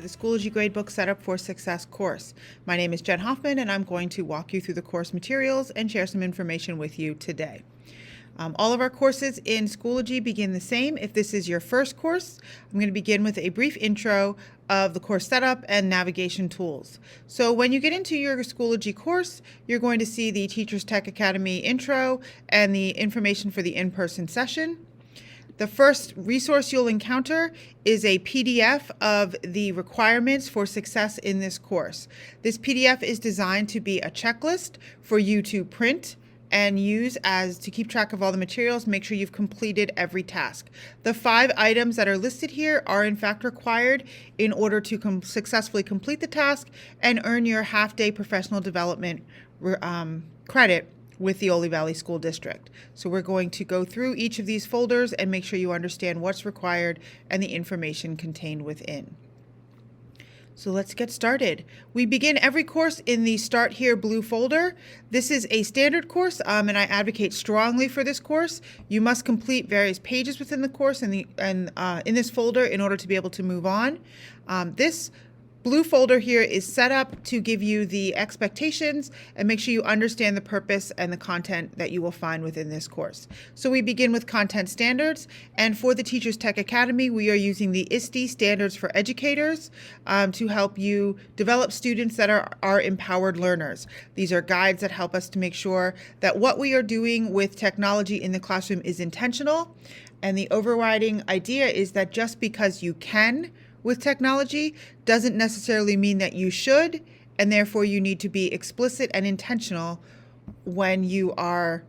to the Schoology Gradebook Setup for Success course. My name is Jen Hoffman, and I'm going to walk you through the course materials and share some information with you today. All of our courses in Schoology begin the same. If this is your first course, I'm going to begin with a brief intro of the course setup and navigation tools. So when you get into your Schoology course, you're going to see the Teachers Tech Academy intro and the information for the in-person session. The first resource you'll encounter is a PDF of the requirements for success in this course. This PDF is designed to be a checklist for you to print and use as to keep track of all the materials. Make sure you've completed every task. The 5 items that are listed here are in fact required in order to successfully complete the task and earn your half-day professional development credit with the Ole Valley School District. So we're going to go through each of these folders and make sure you understand what's required and the information contained within. So let's get started. We begin every course in the Start Here blue folder. This is a standard course, and I advocate strongly for this course. You must complete various pages within the course in this folder in order to be able to move on. This blue folder here is set up to give you the expectations and make sure you understand the purpose and the content that you will find within this course. So we begin with content standards, and for the Teachers Tech Academy, we are using the ISTE standards for educators to help you develop students that are empowered learners. These are guides that help us to make sure that what we are doing with technology in the classroom is intentional, and the overriding idea is that just because you can with technology doesn't necessarily mean that you should, and therefore you need to be explicit and intentional when you are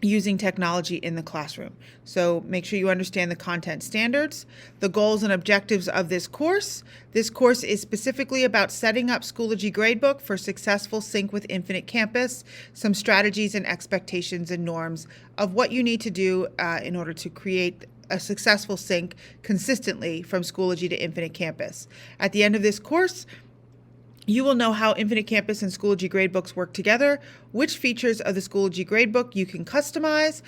using technology in the classroom. So make sure you understand the content standards, the goals and objectives of this course. This course is specifically about setting up Schoology Gradebook for successful sync with Infinite Campus, some strategies and expectations and norms of what you need to do in order to create a successful sync consistently from Schoology to Infinite Campus. At the end of this course, you will know how Infinite Campus and Schoology Gradebooks work together, which features of the Schoology Gradebook you can customize,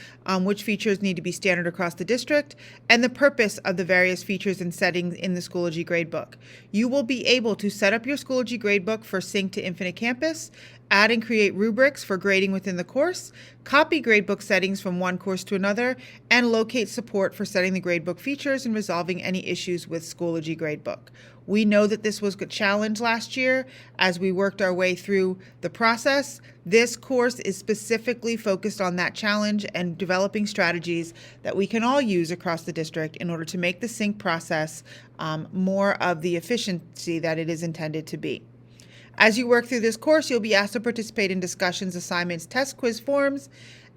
which features need to be standard across the district, and the purpose of the various features and settings in the Schoology Gradebook. You will be able to set up your Schoology Gradebook for sync to Infinite Campus, add and create rubrics for grading within the course, copy gradebook settings from one course to another, and locate support for setting the gradebook features and resolving any issues with Schoology Gradebook. We know that this was a challenge last year as we worked our way through the process. This course is specifically focused on that challenge and developing strategies that we can all use across the district in order to make the sync process more of the efficiency that it is intended to be. As you work through this course, you'll be asked to participate in discussions, assignments, test quiz forms,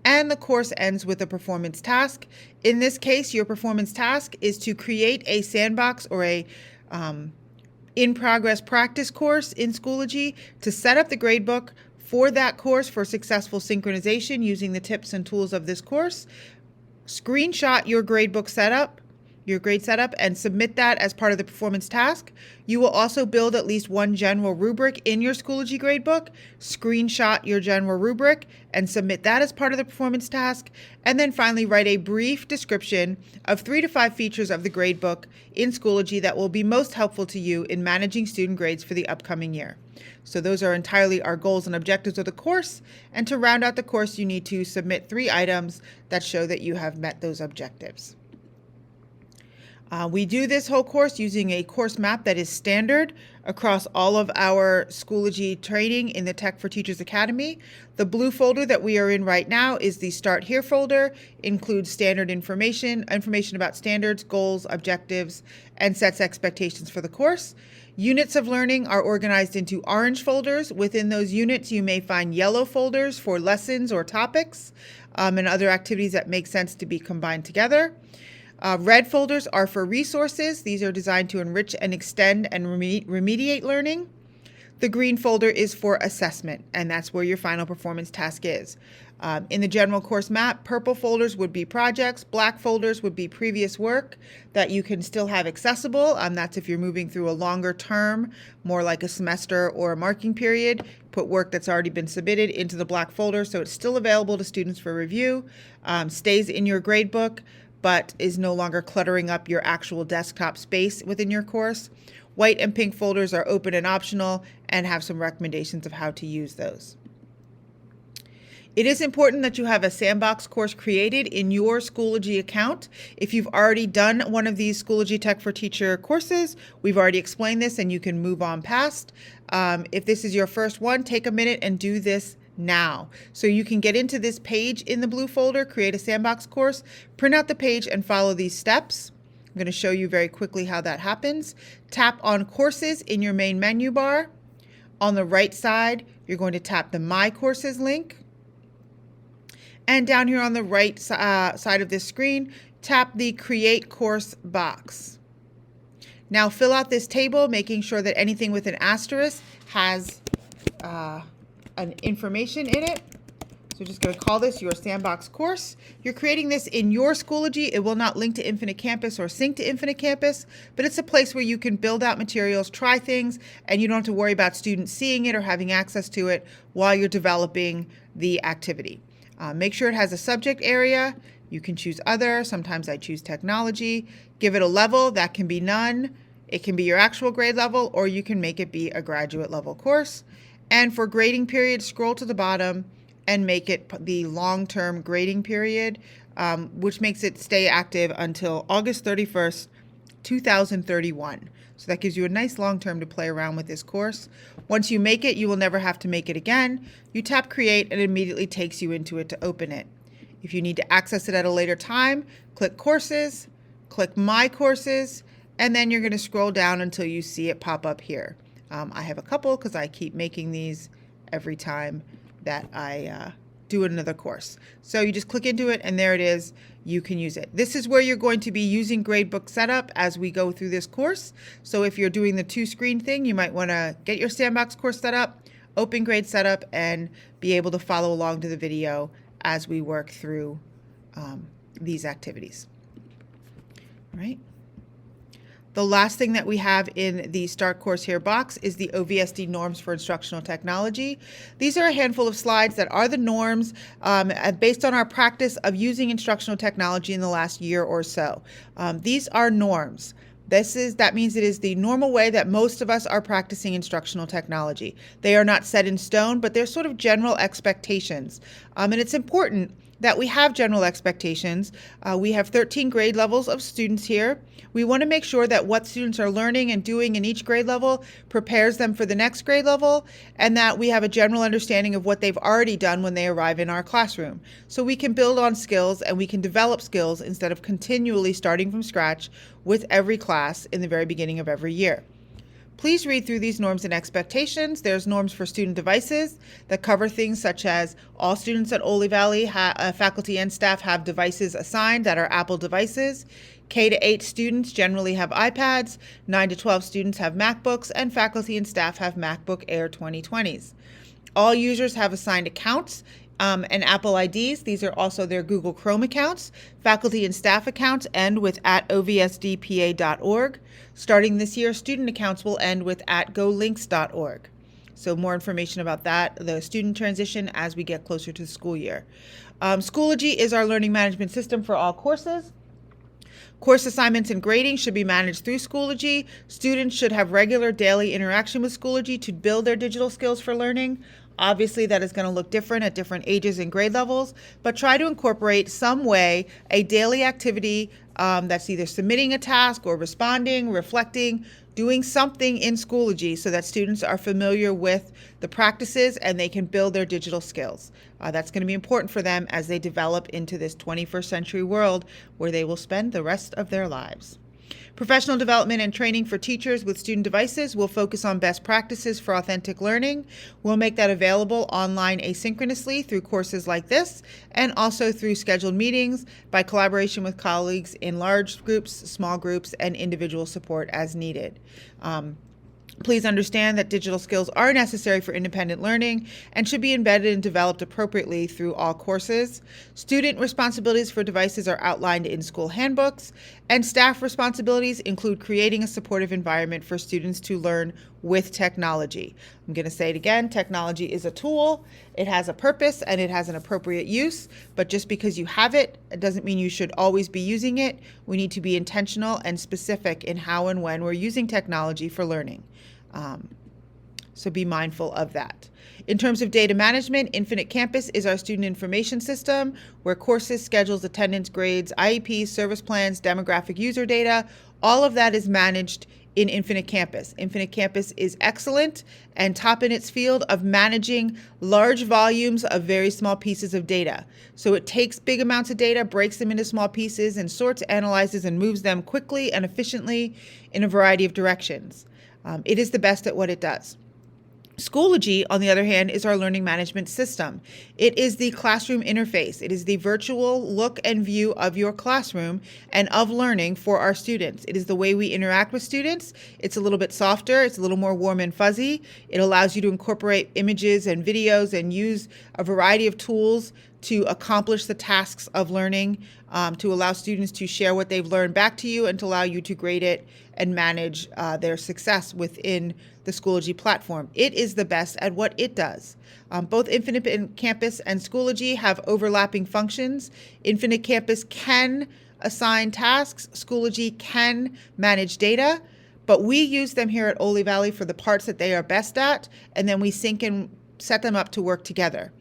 and the course ends with a performance task. In this case, your performance task is to create a sandbox or a in-progress practice course in Schoology to set up the gradebook for that course for successful synchronization using the tips and tools of this course. Screenshot your gradebook setup, your grade setup, and submit that as part of the performance task. You will also build at least one general rubric in your Schoology Gradebook, screenshot your general rubric, and submit that as part of the performance task. And then finally write a brief description of 3 to 5 features of the gradebook in Schoology that will be most helpful to you in managing student grades for the upcoming year. So those are entirely our goals and objectives of the course. And to round out the course, you need to submit 3 items that show that you have met those objectives. We do this whole course using a course map that is standard across all of our Schoology training in the Tech for Teachers Academy. The blue folder that we are in right now is the Start Here folder, includes standard information about standards, goals, objectives, and sets expectations for the course. Units of learning are organized into orange folders. Within those units, you may find yellow folders for lessons or topics and other activities that make sense to be combined together. Red folders are for resources. These are designed to enrich and extend and remediate learning. The green folder is for assessment, and that's where your final performance task is. In the general course map, purple folders would be projects, black folders would be previous work that you can still have accessible. That's if you're moving through a longer term, more like a semester or a marking period. Put work that's already been submitted into the black folder so it's still available to students for review, stays in your gradebook, but is no longer cluttering up your actual desktop space within your course. White and pink folders are open and optional and have some recommendations of how to use those. It is important that you have a sandbox course created in your Schoology account. If you've already done one of these Schoology Tech for Teacher courses, we've already explained this and you can move on past. If this is your first one, take a minute and do this now. So you can get into this page in the blue folder, create a sandbox course, print out the page and follow these steps. I'm going to show you very quickly how that happens. Tap on Courses in your main menu bar. On the right side, you're going to tap the My Courses link. And down here on the right side of this screen, tap the Create Course box. Now fill out this table, making sure that anything with an asterisk has an information in it. So we're just going to call this your sandbox course. You're creating this in your Schoology. It will not link to Infinite Campus or sync to Infinite Campus, but it's a place where you can build out materials, try things, and you don't have to worry about students seeing it or having access to it while you're developing the activity. Make sure it has a subject area. You can choose other. Sometimes I choose technology. Give it a level. That can be none. It can be your actual grade level, or you can make it be a graduate level course. And for grading period, scroll to the bottom and make it the long-term grading period, which makes it stay active until August 31st, 2031. So that gives you a nice long term to play around with this course. Once you make it, you will never have to make it again. You tap Create and it immediately takes you into it to open it. If you need to access it at a later time, click Courses, click My Courses, and then you're going to scroll down until you see it pop up here. I have a couple because I keep making these every time that I do another course. So you just click into it and there it is. You can use it. This is where you're going to be using Gradebook Setup as we go through this course. So if you're doing the two-screen thing, you might want to get your sandbox course set up, open Grade Setup, and be able to follow along to the video as we work through these activities. All right. The last thing that we have in the Start Course Here box is the OVSD norms for instructional technology. These are a handful of slides that are the norms based on our practice of using instructional technology in the last year or so. These are norms. That means it is the normal way that most of us are practicing instructional technology. They are not set in stone, but they're sort of general expectations. And it's important that we have general expectations. We have 13 grade levels of students here. We want to make sure that what students are learning and doing in each grade level prepares them for the next grade level, and that we have a general understanding of what they've already done when they arrive in our classroom. So we can build on skills and we can develop skills instead of continually starting from scratch with every class in the very beginning of every year. Please read through these norms and expectations. There's norms for student devices that cover things such as all students at Ole Valley, faculty and staff have devices assigned that are Apple devices. K to 8 students generally have iPads, 9 to 12 students have MacBooks, and faculty and staff have MacBook Air 2020s. All users have assigned accounts and Apple IDs. These are also their Google Chrome accounts. Faculty and staff accounts end with @ovsdpa.org. Starting this year, student accounts will end with @golinks.org. So more information about that, the student transition, as we get closer to the school year. Schoology is our learning management system for all courses. Course assignments and grading should be managed through Schoology. Students should have regular daily interaction with Schoology to build their digital skills for learning. Obviously, that is going to look different at different ages and grade levels, but try to incorporate some way a daily activity that's either submitting a task or responding, reflecting, doing something in Schoology so that students are familiar with the practices and they can build their digital skills. That's going to be important for them as they develop into this 21st century world where they will spend the rest of their lives. Professional development and training for teachers with student devices will focus on best practices for authentic learning. We'll make that available online asynchronously through courses like this and also through scheduled meetings by collaboration with colleagues in large groups, small groups, and individual support as needed. Please understand that digital skills are necessary for independent learning and should be embedded and developed appropriately through all courses. Student responsibilities for devices are outlined in school handbooks, and staff responsibilities include creating a supportive environment for students to learn with technology. I'm going to say it again. Technology is a tool. It has a purpose and it has an appropriate use. But just because you have it, it doesn't mean you should always be using it. We need to be intentional and specific in how and when we're using technology for learning. So be mindful of that. In terms of data management, Infinite Campus is our student information system where courses, schedules, attendance, grades, IEPs, service plans, demographic user data, all of that is managed in Infinite Campus. Infinite Campus is excellent and top in its field of managing large volumes of very small pieces of data. So it takes big amounts of data, breaks them into small pieces, and sorts, analyzes, and moves them quickly and efficiently in a variety of directions. It is the best at what it does. Schoology, on the other hand, is our learning management system. It is the classroom interface. It is the virtual look and view of your classroom and of learning for our students. It is the way we interact with students. It's a little bit softer. It's a little more warm and fuzzy. It allows you to incorporate images and videos and use a variety of tools to accomplish the tasks of learning, to allow students to share what they've learned back to you and to allow you to grade it and manage their success within the Schoology platform. It is the best at what it does. Both Infinite Campus and Schoology have overlapping functions. Infinite Campus can assign tasks. Schoology can manage data. But we use them here at Ole Valley for the parts that they are best at, and then we sync and set them up to work together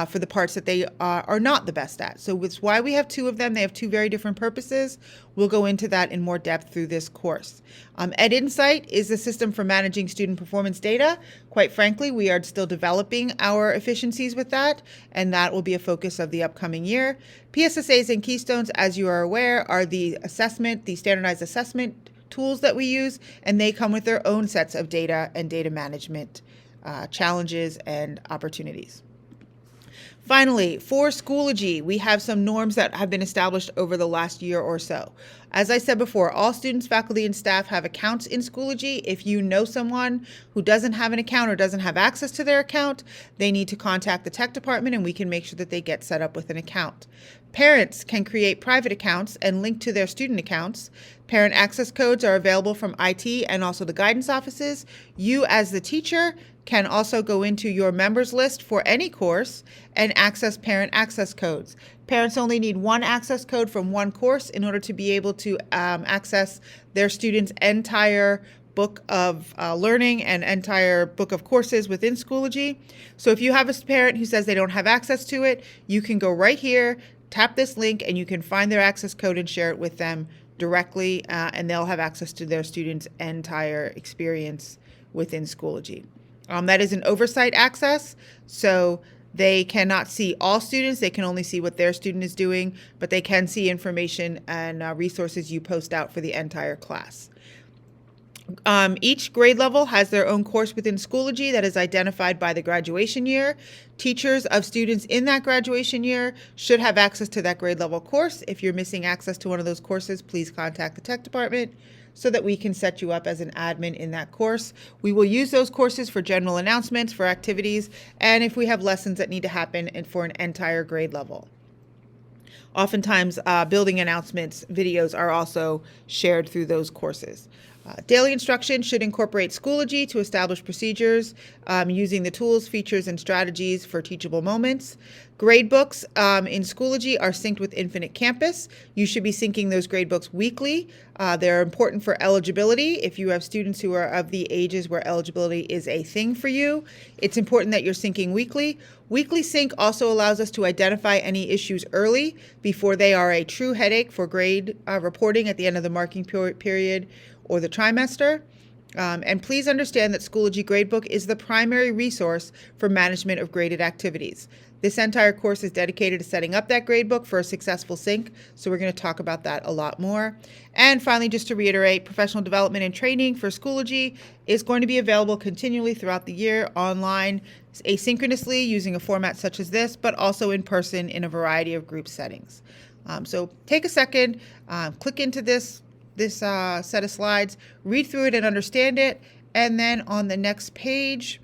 for the parts that they are not the best at. So it's why we have two of them. They have two very different purposes. We'll go into that in more depth through this course. EdInsight is a system for managing student performance data. Quite frankly, we are still developing our efficiencies with that, and that will be a focus of the upcoming year. PSSAs and Keystones, as you are aware, are the standardized assessment tools that we use, and they come with their own sets of data and data management challenges and opportunities. Finally, for Schoology, we have some norms that have been established over the last year or so. As I said before, all students, faculty, and staff have accounts in Schoology. If you know someone who doesn't have an account or doesn't have access to their account, they need to contact the tech department and we can make sure that they get set up with an account. Parents can create private accounts and link to their student accounts. Parent access codes are available from IT and also the guidance offices. You, as the teacher, can also go into your members list for any course and access parent access codes. Parents only need one access code from one course in order to be able to access their students' entire book of learning and entire book of courses within Schoology. So if you have a parent who says they don't have access to it, you can go right here, tap this link, and you can find their access code and share it with them directly, and they'll have access to their students' entire experience within Schoology. That is an oversight access, so they cannot see all students. They can only see what their student is doing, but they can see information and resources you post out for the entire class. Each grade level has their own course within Schoology that is identified by the graduation year. Teachers of students in that graduation year should have access to that grade level course. If you're missing access to one of those courses, please contact the tech department so that we can set you up as an admin in that course. We will use those courses for general announcements, for activities, and if we have lessons that need to happen and for an entire grade level. Oftentimes, building announcements videos are also shared through those courses. Daily instruction should incorporate Schoology to establish procedures using the tools, features, and strategies for teachable moments. Gradebooks in Schoology are synced with Infinite Campus. You should be syncing those gradebooks weekly. They're important for eligibility. If you have students who are of the ages where eligibility is a thing for you, it's important that you're syncing weekly. Weekly sync also allows us to identify any issues early before they are a true headache for grade reporting at the end of the marking period or the trimester. And please understand that Schoology Gradebook is the primary resource for management of graded activities. This entire course is dedicated to setting up that gradebook for a successful sync, so we're going to talk about that a lot more. And finally, just to reiterate, professional development and training for Schoology is going to be available continually throughout the year, online, asynchronously using a format such as this, but also in person in a variety of group settings. So take a second, click into this set of slides, read through it and understand it, and then on the next page,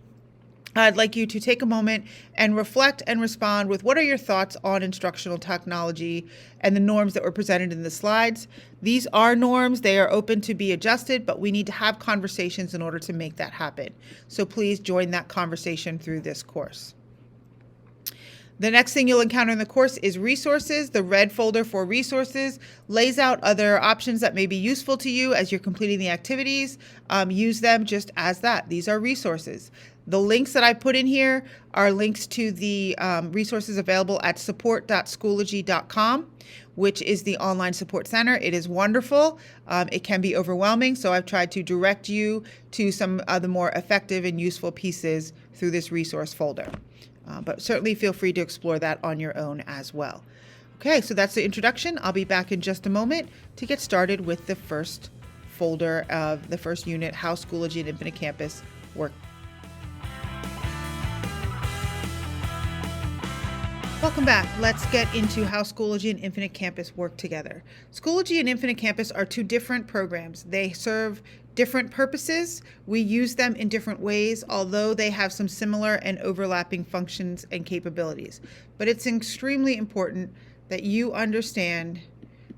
I'd like you to take a moment and reflect and respond with what are your thoughts on instructional technology and the norms that were presented in the slides. These are norms. They are open to be adjusted, but we need to have conversations in order to make that happen. So please join that conversation through this course. The next thing you'll encounter in the course is resources. The red folder for resources lays out other options that may be useful to you as you're completing the activities. Use them just as that. These are resources. The links that I put in here are links to the resources available at support.schoology.com, which is the online support center. It is wonderful. It can be overwhelming, so I've tried to direct you to some of the more effective and useful pieces through this resource folder. But certainly feel free to explore that on your own as well. Okay, so that's the introduction. I'll be back in just a moment to get started with the first folder of the first unit, How Schoology and Infinite Campus Work. Welcome back. Let's get into how Schoology and Infinite Campus work together. Schoology and Infinite Campus are two different programs. They serve different purposes. We use them in different ways, although they have some similar and overlapping functions and capabilities. But it's extremely important that you understand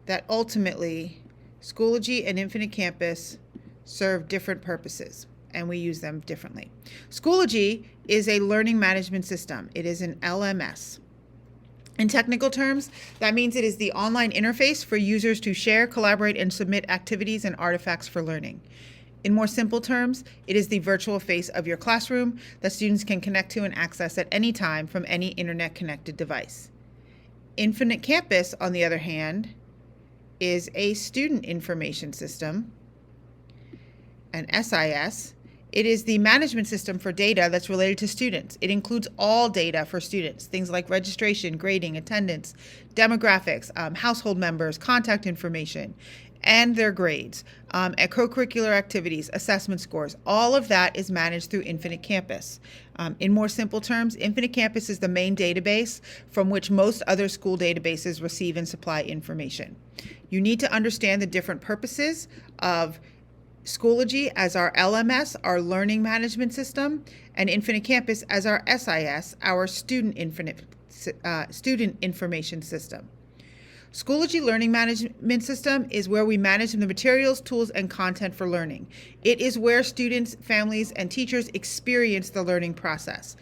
that ultimately Schoology and Infinite Campus serve different purposes, and we use them differently. Schoology is a learning management system. It is an LMS. In technical terms, that means it is the online interface for users to share, collaborate, and submit activities and artifacts for learning. In more simple terms, it is the virtual face of your classroom that students can connect to and access at any time from any internet-connected device. Infinite Campus, on the other hand, is a student information system, an SIS. It is the management system for data that's related to students. It includes all data for students, things like registration, grading, attendance, demographics, household members, contact information, and their grades, co-curricular activities, assessment scores. All of that is managed through Infinite Campus. In more simple terms, Infinite Campus is the main database from which most other school databases receive and supply information. You need to understand the different purposes of Schoology as our LMS, our learning management system, and Infinite Campus as our SIS, our student information system. Schoology Learning Management System is where we manage the materials, tools, and content for learning. It is where students, families, and teachers experience the learning process.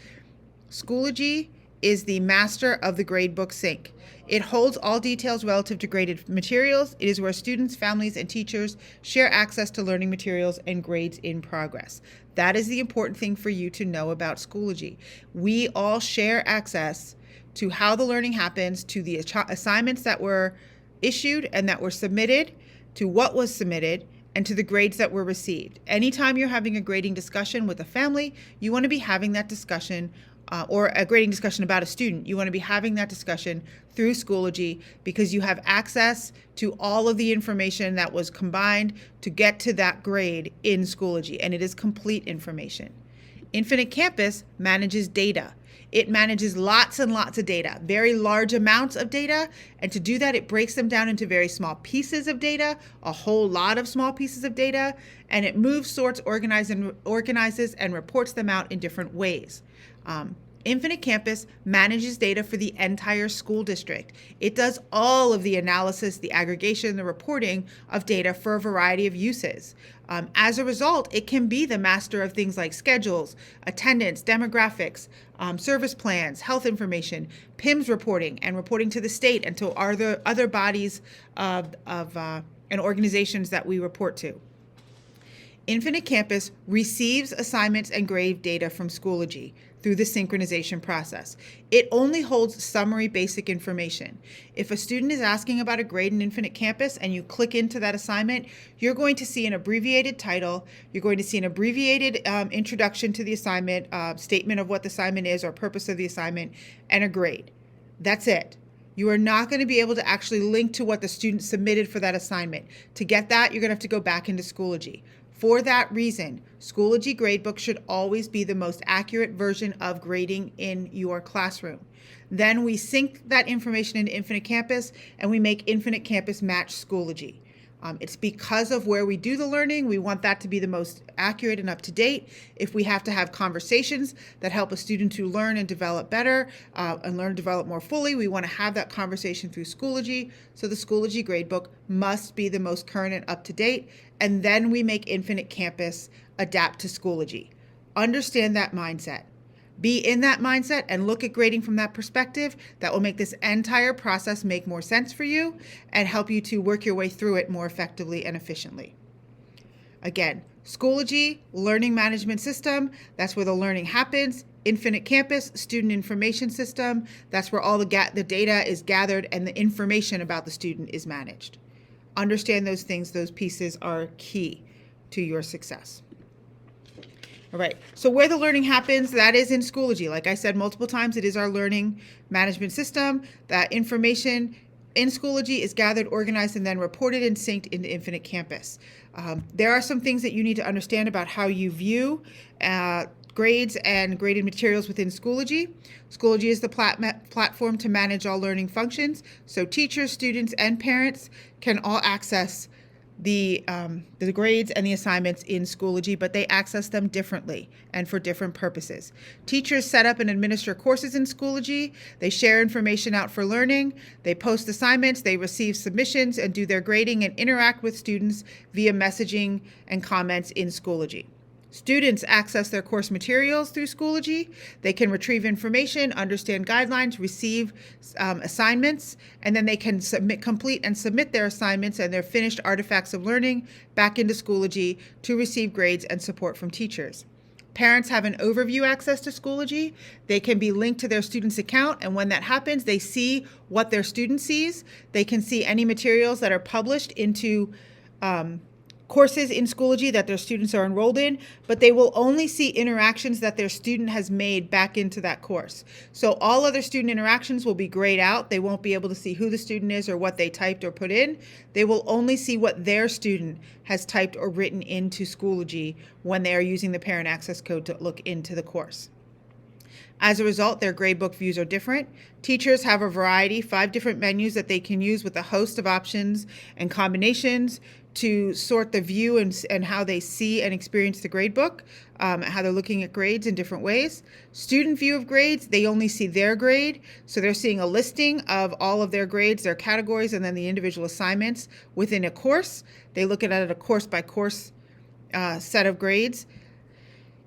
Schoology is the master of the gradebook sync. It holds all details relative to graded materials. It is where students, families, and teachers share access to learning materials and grades in progress. That is the important thing for you to know about Schoology. We all share access to how the learning happens, to the assignments that were issued and that were submitted, to what was submitted, and to the grades that were received. Anytime you're having a grading discussion with a family, you want to be having that discussion or a grading discussion about a student, you want to be having that discussion through Schoology because you have access to all of the information that was combined to get to that grade in Schoology, and it is complete information. Infinite Campus manages data. It manages lots and lots of data, very large amounts of data, and to do that, it breaks them down into very small pieces of data, a whole lot of small pieces of data, and it moves, sorts, organizes, and reports them out in different ways. Infinite Campus manages data for the entire school district. It does all of the analysis, the aggregation, the reporting of data for a variety of uses. As a result, it can be the master of things like schedules, attendance, demographics, service plans, health information, PIMS reporting, and reporting to the state and to other bodies and organizations that we report to. Infinite Campus receives assignments and grade data from Schoology through the synchronization process. It only holds summary basic information. If a student is asking about a grade in Infinite Campus and you click into that assignment, you're going to see an abbreviated title, you're going to see an abbreviated introduction to the assignment, statement of what the assignment is or purpose of the assignment, and a grade. That's it. You are not going to be able to actually link to what the student submitted for that assignment. To get that, you're going to have to go back into Schoology. For that reason, Schoology Gradebook should always be the most accurate version of grading in your classroom. Then we sync that information into Infinite Campus and we make Infinite Campus match Schoology. It's because of where we do the learning. We want that to be the most accurate and up to date. If we have to have conversations that help a student to learn and develop better and learn and develop more fully, we want to have that conversation through Schoology. So the Schoology Gradebook must be the most current and up to date. And then we make Infinite Campus adapt to Schoology. Understand that mindset. Be in that mindset and look at grading from that perspective. That will make this entire process make more sense for you and help you to work your way through it more effectively and efficiently. Again, Schoology, learning management system, that's where the learning happens. Infinite Campus, student information system, that's where all the data is gathered and the information about the student is managed. Understand those things, those pieces are key to your success. All right, so where the learning happens, that is in Schoology. Like I said multiple times, it is our learning management system. That information in Schoology is gathered, organized, and then reported and synced into Infinite Campus. There are some things that you need to understand about how you view grades and graded materials within Schoology. Schoology is the platform to manage all learning functions, so teachers, students, and parents can all access the grades and the assignments in Schoology, but they access them differently and for different purposes. Teachers set up and administer courses in Schoology. They share information out for learning. They post assignments. They receive submissions and do their grading and interact with students via messaging and comments in Schoology. Students access their course materials through Schoology. They can retrieve information, understand guidelines, receive assignments, and then they can complete and submit their assignments and their finished artifacts of learning back into Schoology to receive grades and support from teachers. Parents have an overview access to Schoology. They can be linked to their student's account, and when that happens, they see what their student sees. They can see any materials that are published into courses in Schoology that their students are enrolled in, but they will only see interactions that their student has made back into that course. So all other student interactions will be grayed out. They won't be able to see who the student is or what they typed or put in. They will only see what their student has typed or written into Schoology when they are using the parent access code to look into the course. As a result, their gradebook views are different. Teachers have a variety, 5 different menus that they can use with a host of options and combinations to sort the view and how they see and experience the gradebook, how they're looking at grades in different ways. Student view of grades, they only see their grade, so they're seeing a listing of all of their grades, their categories, and then the individual assignments within a course. They look at it at a course-by-course set of grades.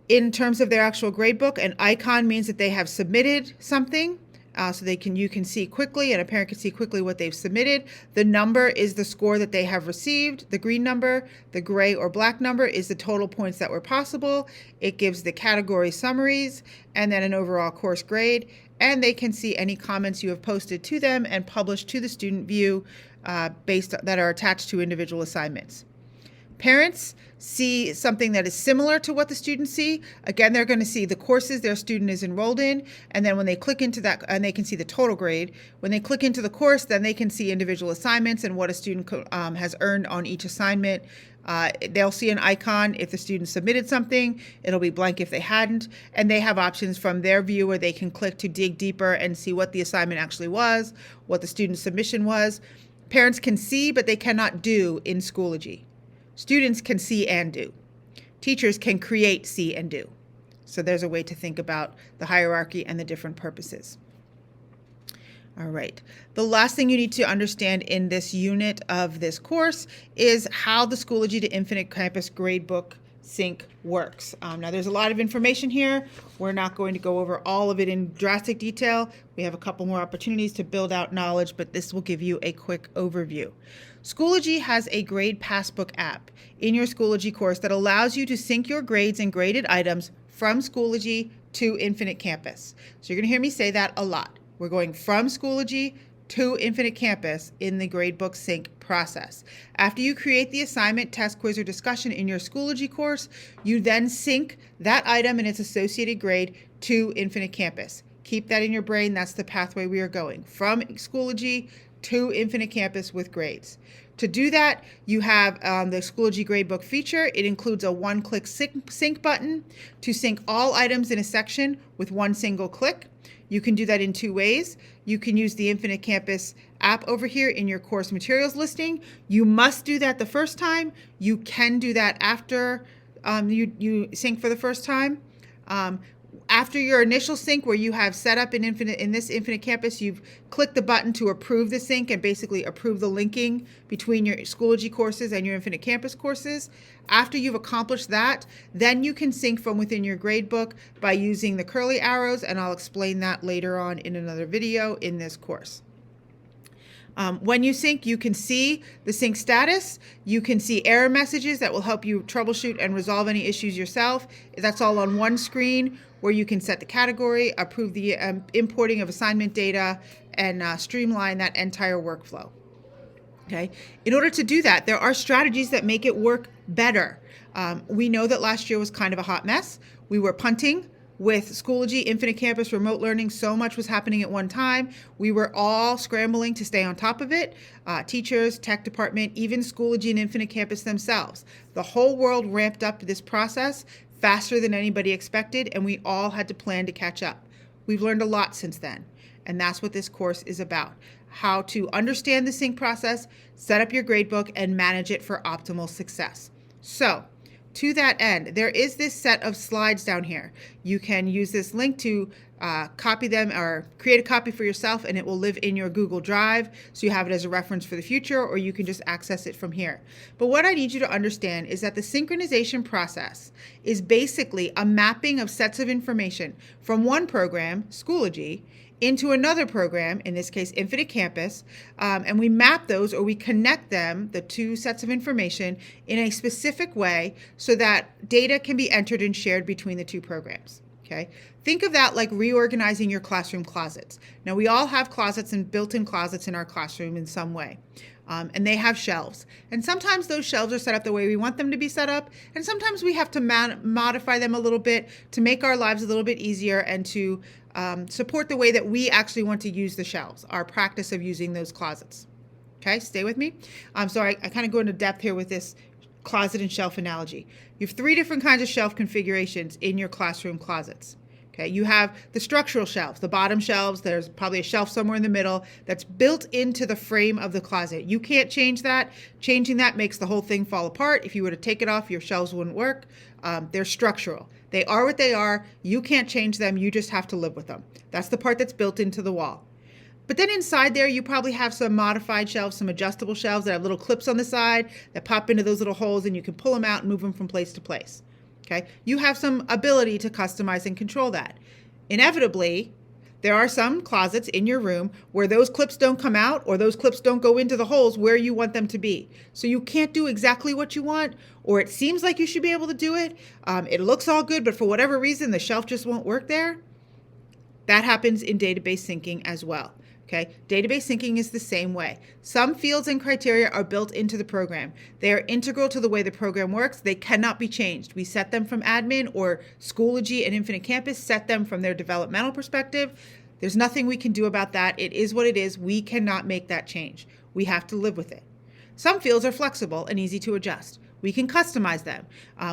In terms of their actual gradebook, an icon means that they have submitted something, so you can see quickly, and a parent can see quickly what they've submitted. The number is the score that they have received, the green number. The gray or black number is the total points that were possible. It gives the category summaries and then an overall course grade, and they can see any comments you have posted to them and published to the student view that are attached to individual assignments. Parents see something that is similar to what the students see. Again, they're going to see the courses their student is enrolled in, and then when they click into that, and they can see the total grade. When they click into the course, then they can see individual assignments and what a student has earned on each assignment. They'll see an icon if the student submitted something. It'll be blank if they hadn't, and they have options from their view where they can click to dig deeper and see what the assignment actually was, what the student's submission was. Parents can see, but they cannot do in Schoology. Students can see and do. Teachers can create, see, and do. So there's a way to think about the hierarchy and the different purposes. All right. The last thing you need to understand in this unit of this course is how the Schoology to Infinite Campus Gradebook Sync works. Now there's a lot of information here. We're not going to go over all of it in drastic detail. We have a couple more opportunities to build out knowledge, but this will give you a quick overview. Schoology has a grade passbook app in your Schoology course that allows you to sync your grades and graded items from Schoology to Infinite Campus. So you're going to hear me say that a lot. We're going from Schoology to Infinite Campus in the gradebook sync process. After you create the assignment, test, quiz, or discussion in your Schoology course, you then sync that item and its associated grade to Infinite Campus. Keep that in your brain. That's the pathway we are going, from Schoology to Infinite Campus with grades. To do that, you have the Schoology Gradebook feature. It includes a one-click sync button to sync all items in a section with one single click. You can do that in two ways. You can use the Infinite Campus app over here in your course materials listing. You must do that the first time. You can do that after you sync for the first time. After your initial sync, where you have set up in this Infinite Campus, you've clicked the button to approve the sync and basically approve the linking between your Schoology courses and your Infinite Campus courses. After you've accomplished that, then you can sync from within your gradebook by using the curly arrows, and I'll explain that later on in another video in this course. When you sync, you can see the sync status. You can see error messages that will help you troubleshoot and resolve any issues yourself. That's all on one screen, where you can set the category, approve the importing of assignment data, and streamline that entire workflow. Okay. In order to do that, there are strategies that make it work better. We know that last year was kind of a hot mess. We were punting with Schoology, Infinite Campus, remote learning. So much was happening at one time. We were all scrambling to stay on top of it. Teachers, tech department, even Schoology and Infinite Campus themselves. The whole world ramped up this process faster than anybody expected, and we all had to plan to catch up. We've learned a lot since then, and that's what this course is about. How to understand the sync process, set up your gradebook, and manage it for optimal success. So, to that end, there is this set of slides down here. You can use this link to copy them or create a copy for yourself, and it will live in your Google Drive, so you have it as a reference for the future, or you can just access it from here. But what I need you to understand is that the synchronization process is basically a mapping of sets of information from one program, Schoology, into another program, in this case Infinite Campus, and we map those, or we connect them, the two sets of information, in a specific way so that data can be entered and shared between the two programs. Okay? Think of that like reorganizing your classroom closets. Now, we all have closets and built-in closets in our classroom in some way. And they have shelves. And sometimes those shelves are set up the way we want them to be set up. And sometimes we have to modify them a little bit to make our lives a little bit easier and to support the way that we actually want to use the shelves, our practice of using those closets. Okay, stay with me. So I kind of go into depth here with this closet and shelf analogy. You have three different kinds of shelf configurations in your classroom closets. Okay, you have the structural shelves, the bottom shelves. There's probably a shelf somewhere in the middle that's built into the frame of the closet. You can't change that. Changing that makes the whole thing fall apart. If you were to take it off, your shelves wouldn't work. They're structural. They are what they are. You can't change them. You just have to live with them. That's the part that's built into the wall. But then inside there, you probably have some modified shelves, some adjustable shelves that have little clips on the side that pop into those little holes, and you can pull them out and move them from place to place. Okay, you have some ability to customize and control that. Inevitably, there are some closets in your room where those clips don't come out, or those clips don't go into the holes where you want them to be. So you can't do exactly what you want, or it seems like you should be able to do it. It looks all good, but for whatever reason, the shelf just won't work there. That happens in database syncing as well. Okay, database syncing is the same way. Some fields and criteria are built into the program. They are integral to the way the program works. They cannot be changed. We set them from admin, or Schoology and Infinite Campus set them from their developmental perspective. There's nothing we can do about that. It is what it is. We cannot make that change. We have to live with it. Some fields are flexible and easy to adjust. We can customize them.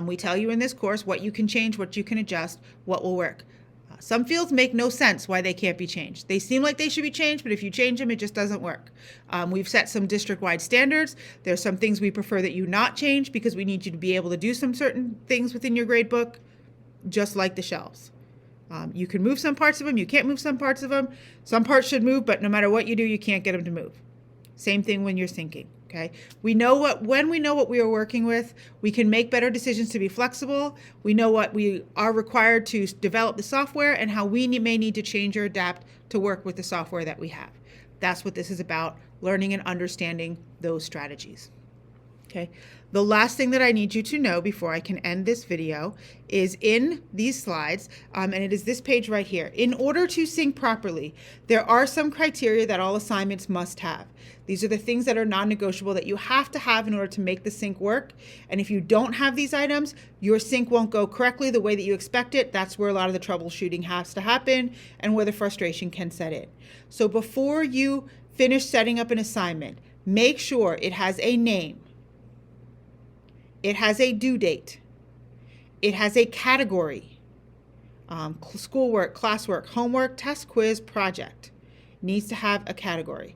We tell you in this course what you can change, what you can adjust, what will work. Some fields make no sense why they can't be changed. They seem like they should be changed, but if you change them, it just doesn't work. We've set some district-wide standards. There's some things we prefer that you not change because we need you to be able to do some certain things within your gradebook, just like the shelves. You can move some parts of them. You can't move some parts of them. Some parts should move, but no matter what you do, you can't get them to move. Same thing when you're syncing. Okay, when we know what we are working with, we can make better decisions to be flexible. We know what we are required to develop the software and how we may need to change or adapt to work with the software that we have. That's what this is about, learning and understanding those strategies. Okay, the last thing that I need you to know before I can end this video is in these slides, and it is this page right here. In order to sync properly, there are some criteria that all assignments must have. These are the things that are non-negotiable that you have to have in order to make the sync work. And if you don't have these items, your sync won't go correctly the way that you expect it. That's where a lot of the troubleshooting has to happen and where the frustration can set in. So before you finish setting up an assignment, make sure it has a name. It has a due date. It has a category. Schoolwork, classwork, homework, test, quiz, project needs to have a category.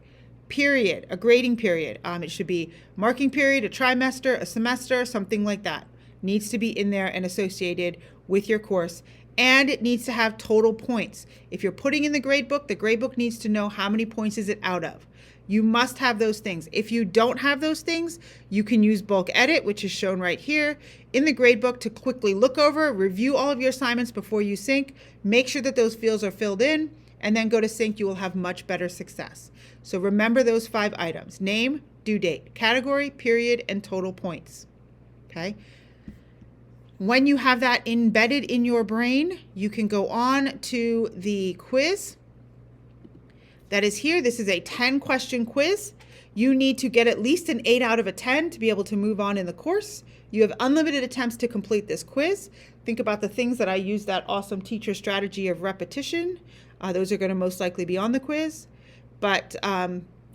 Period, a grading period. It should be marking period, a trimester, a semester, something like that. Needs to be in there and associated with your course. And it needs to have total points. If you're putting in the gradebook needs to know how many points is it out of. You must have those things. If you don't have those things, you can use bulk edit, which is shown right here in the gradebook, to quickly look over, review all of your assignments before you sync, make sure that those fields are filled in, and then go to sync. You will have much better success. So remember those 5 items: name, due date, category, period, and total points. Okay. When you have that embedded in your brain, you can go on to the quiz that is here. This is a 10-question quiz. You need to get at least an 8 out of a 10 to be able to move on in the course. You have unlimited attempts to complete this quiz. Think about the things that I use, that awesome teacher strategy of repetition. Those are going to most likely be on the quiz, but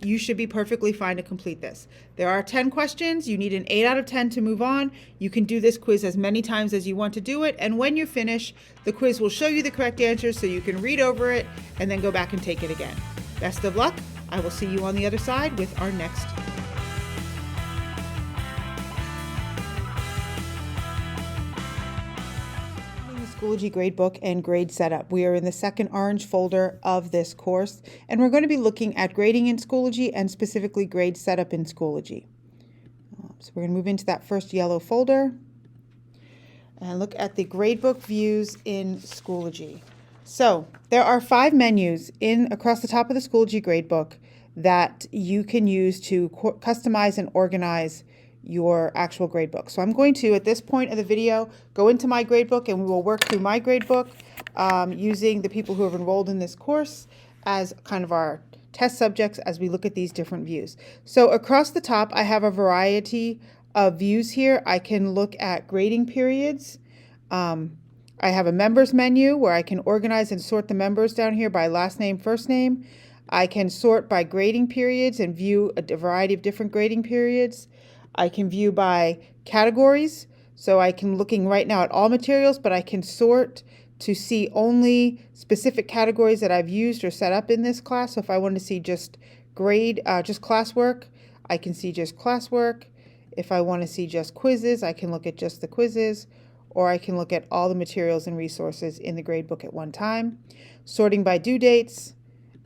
you should be perfectly fine to complete this. There are 10 questions. You need an 8 out of 10 to move on. You can do this quiz as many times as you want to do it, and when you finish, the quiz will show you the correct answers so you can read over it and then go back and take it again. Best of luck. I will see you on the other side with our next Schoology Gradebook and Grade Setup. We are in the second orange folder of this course, and we're going to be looking at grading in Schoology and specifically grade setup in Schoology. So we're going to move into that first yellow folder and look at the gradebook views in Schoology. So there are 5 menus across the top of the Schoology Gradebook that you can use to customize and organize your actual gradebook. So I'm going to, at this point of the video, go into my gradebook and we will work through my gradebook using the people who have enrolled in this course as kind of our test subjects as we look at these different views. So across the top, I have a variety of views here. I can look at grading periods. I have a members menu where I can organize and sort the members down here by last name, first name. I can sort by grading periods and view a variety of different grading periods. I can view by categories. So I can, looking right now at all materials, but I can sort to see only specific categories that I've used or set up in this class. So if I want to see just just classwork, I can see just classwork. If I want to see just quizzes, I can look at just the quizzes, or I can look at all the materials and resources in the gradebook at one time. Sorting by due dates,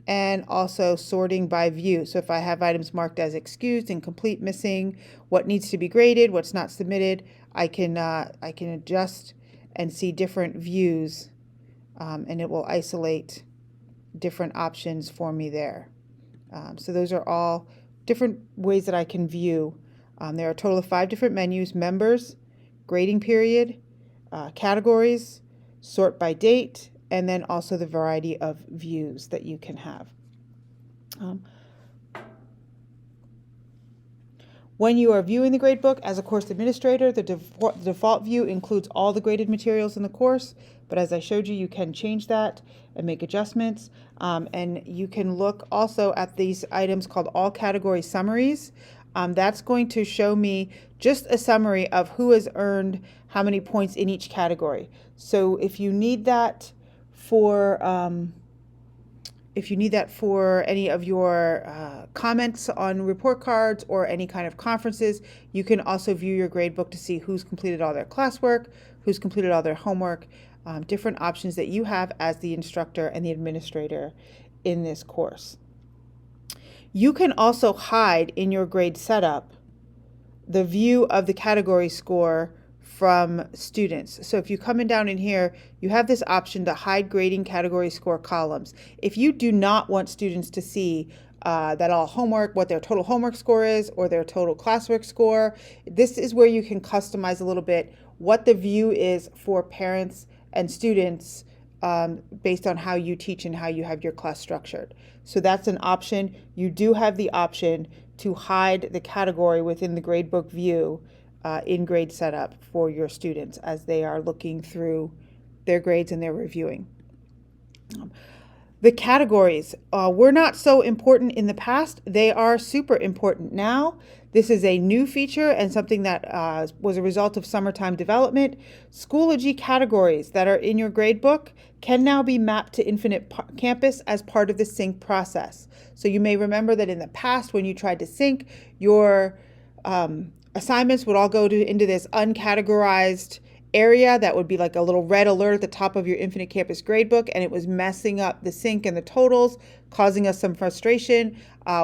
and also sorting by view. So if I have items marked as excused, incomplete, missing, what needs to be graded, what's not submitted, I can adjust and see different views, and it will isolate different options for me there. So those are all different ways that I can view. There are a total of 5 different menus: members, grading period, categories, sort by date, and then also the variety of views that you can have. When you are viewing the gradebook as a course administrator, the default view includes all the graded materials in the course, but as I showed you, you can change that and make adjustments. And you can look also at these items called all category summaries. That's going to show me just a summary of who has earned how many points in each category. So if you need that for any of your comments on report cards or any kind of conferences, you can also view your gradebook to see who's completed all their classwork, who's completed all their homework, different options that you have as the instructor and the administrator in this course. You can also hide in your grade setup the view of the category score from students. So if you come in down in here, you have this option to hide grading category score columns. If you do not want students to see that all homework, what their total homework score is, or their total classwork score, this is where you can customize a little bit what the view is for parents and students based on how you teach and how you have your class structured. So that's an option. You do have the option to hide the category within the gradebook view in grade setup for your students as they are looking through their grades and they're reviewing. The categories were not so important in the past. They are super important now. This is a new feature and something that was a result of summertime development. Schoology categories that are in your gradebook can now be mapped to Infinite Campus as part of the sync process. So you may remember that in the past when you tried to sync, your assignments would all go into this uncategorized area that would be like a little red alert at the top of your Infinite Campus gradebook, and it was messing up the sync and the totals, causing us some frustration.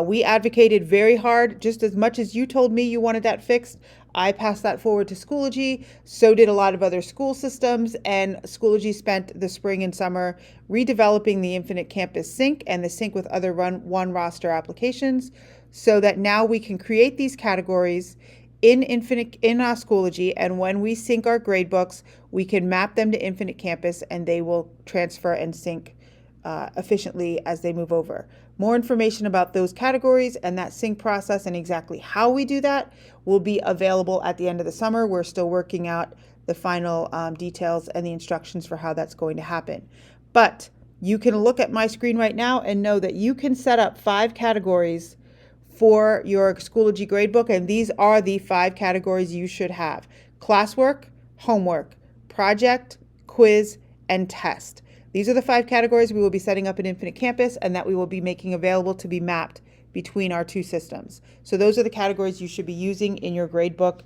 We advocated very hard, just as much as you told me you wanted that fixed. I passed that forward to Schoology, so did a lot of other school systems, and Schoology spent the spring and summer redeveloping the Infinite Campus sync and the sync with other one roster applications so that now we can create these categories in Schoology, and when we sync our gradebooks, we can map them to Infinite Campus and they will transfer and sync efficiently as they move over. More information about those categories and that sync process and exactly how we do that will be available at the end of the summer. We're still working out the final details and the instructions for how that's going to happen. But you can look at my screen right now and know that you can set up 5 categories for your Schoology gradebook, and these are the 5 categories you should have: classwork, homework, project, quiz, and test. These are the 5 categories we will be setting up in Infinite Campus and that we will be making available to be mapped between our 2 systems. So those are the categories you should be using in your gradebook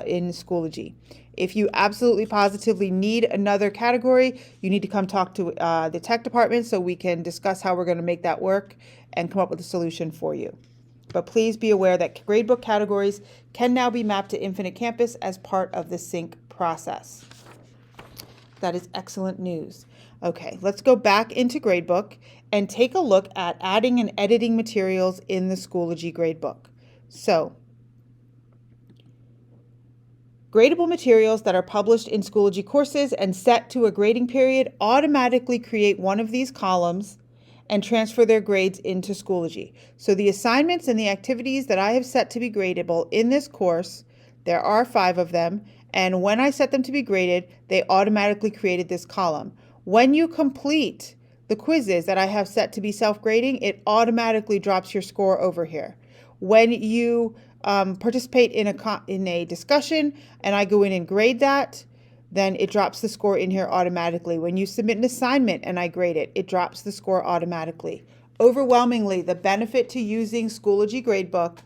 in Schoology. If you absolutely positively need another category, you need to come talk to the tech department so we can discuss how we're going to make that work and come up with a solution for you. But please be aware that gradebook categories can now be mapped to Infinite Campus as part of the sync process. That is excellent news. Okay, let's go back into Gradebook and take a look at adding and editing materials in the Schoology Gradebook. So, gradable materials that are published in Schoology courses and set to a grading period automatically create one of these columns and transfer their grades into Schoology. So the assignments and the activities that I have set to be gradable in this course, there are 5 of them, and when I set them to be graded, they automatically created this column. When you complete the quizzes that I have set to be self-grading, it automatically drops your score over here. When you participate in a discussion and I go in and grade that, then it drops the score in here automatically. When you submit an assignment and I grade it, it drops the score automatically. Overwhelmingly, the benefit to using Schoology Gradebook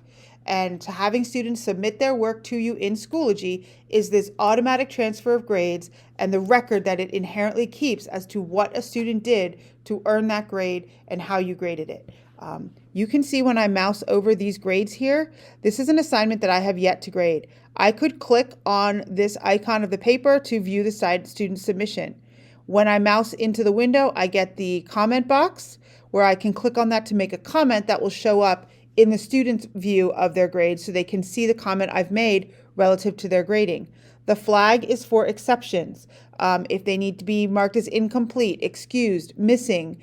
and to having students submit their work to you in Schoology is this automatic transfer of grades and the record that it inherently keeps as to what a student did to earn that grade and how you graded it. You can see when I mouse over these grades here, this is an assignment that I have yet to grade. I could click on this icon of the paper to view the student submission. When I mouse into the window, I get the comment box where I can click on that to make a comment that will show up in the student's view of their grade so they can see the comment I've made relative to their grading. The flag is for exceptions. If they need to be marked as incomplete, excused, missing,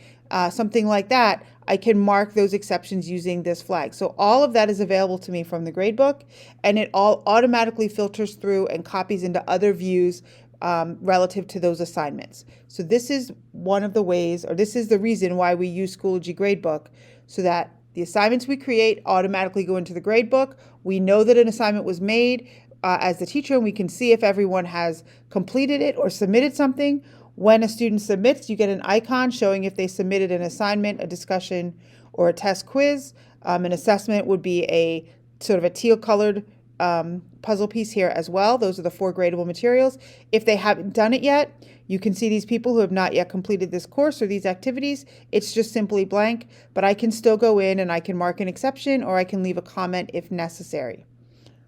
something like that, I can mark those exceptions using this flag. So all of that is available to me from the gradebook, and it all automatically filters through and copies into other views relative to those assignments. So this is one of the ways, or this is the reason why we use Schoology Gradebook, so that the assignments we create automatically go into the gradebook. We know that an assignment was made as the teacher, and we can see if everyone has completed it or submitted something. When a student submits, you get an icon showing if they submitted an assignment, a discussion, or a test quiz. An assessment would be a sort of a teal-colored puzzle piece here as well. Those are the 4 gradable materials. If they haven't done it yet, you can see these people who have not yet completed this course or these activities. It's just simply blank, but I can still go in and I can mark an exception or I can leave a comment if necessary.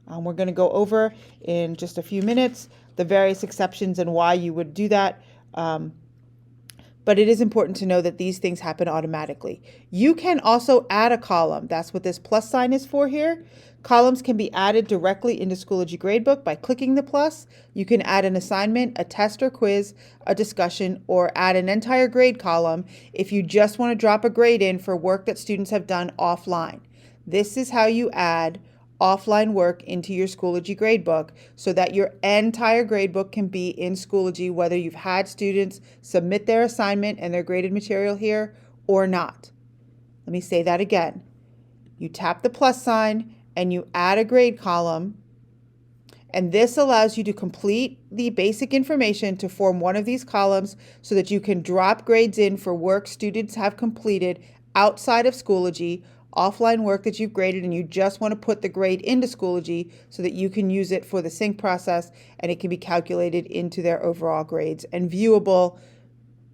We're going to go over in just a few minutes the various exceptions and why you would do that. But it is important to know that these things happen automatically. You can also add a column. That's what this plus sign is for here. Columns can be added directly into Schoology Gradebook by clicking the plus. You can add an assignment, a test or quiz, a discussion, or add an entire grade column if you just want to drop a grade in for work that students have done offline. This is how you add offline work into your Schoology Gradebook so that your entire gradebook can be in Schoology, whether you've had students submit their assignment and their graded material here or not. Let me say that again. You tap the plus sign and you add a grade column. And this allows you to complete the basic information to form one of these columns so that you can drop grades in for work students have completed outside of Schoology, offline work that you've graded, and you just want to put the grade into Schoology so that you can use it for the sync process and it can be calculated into their overall grades and viewable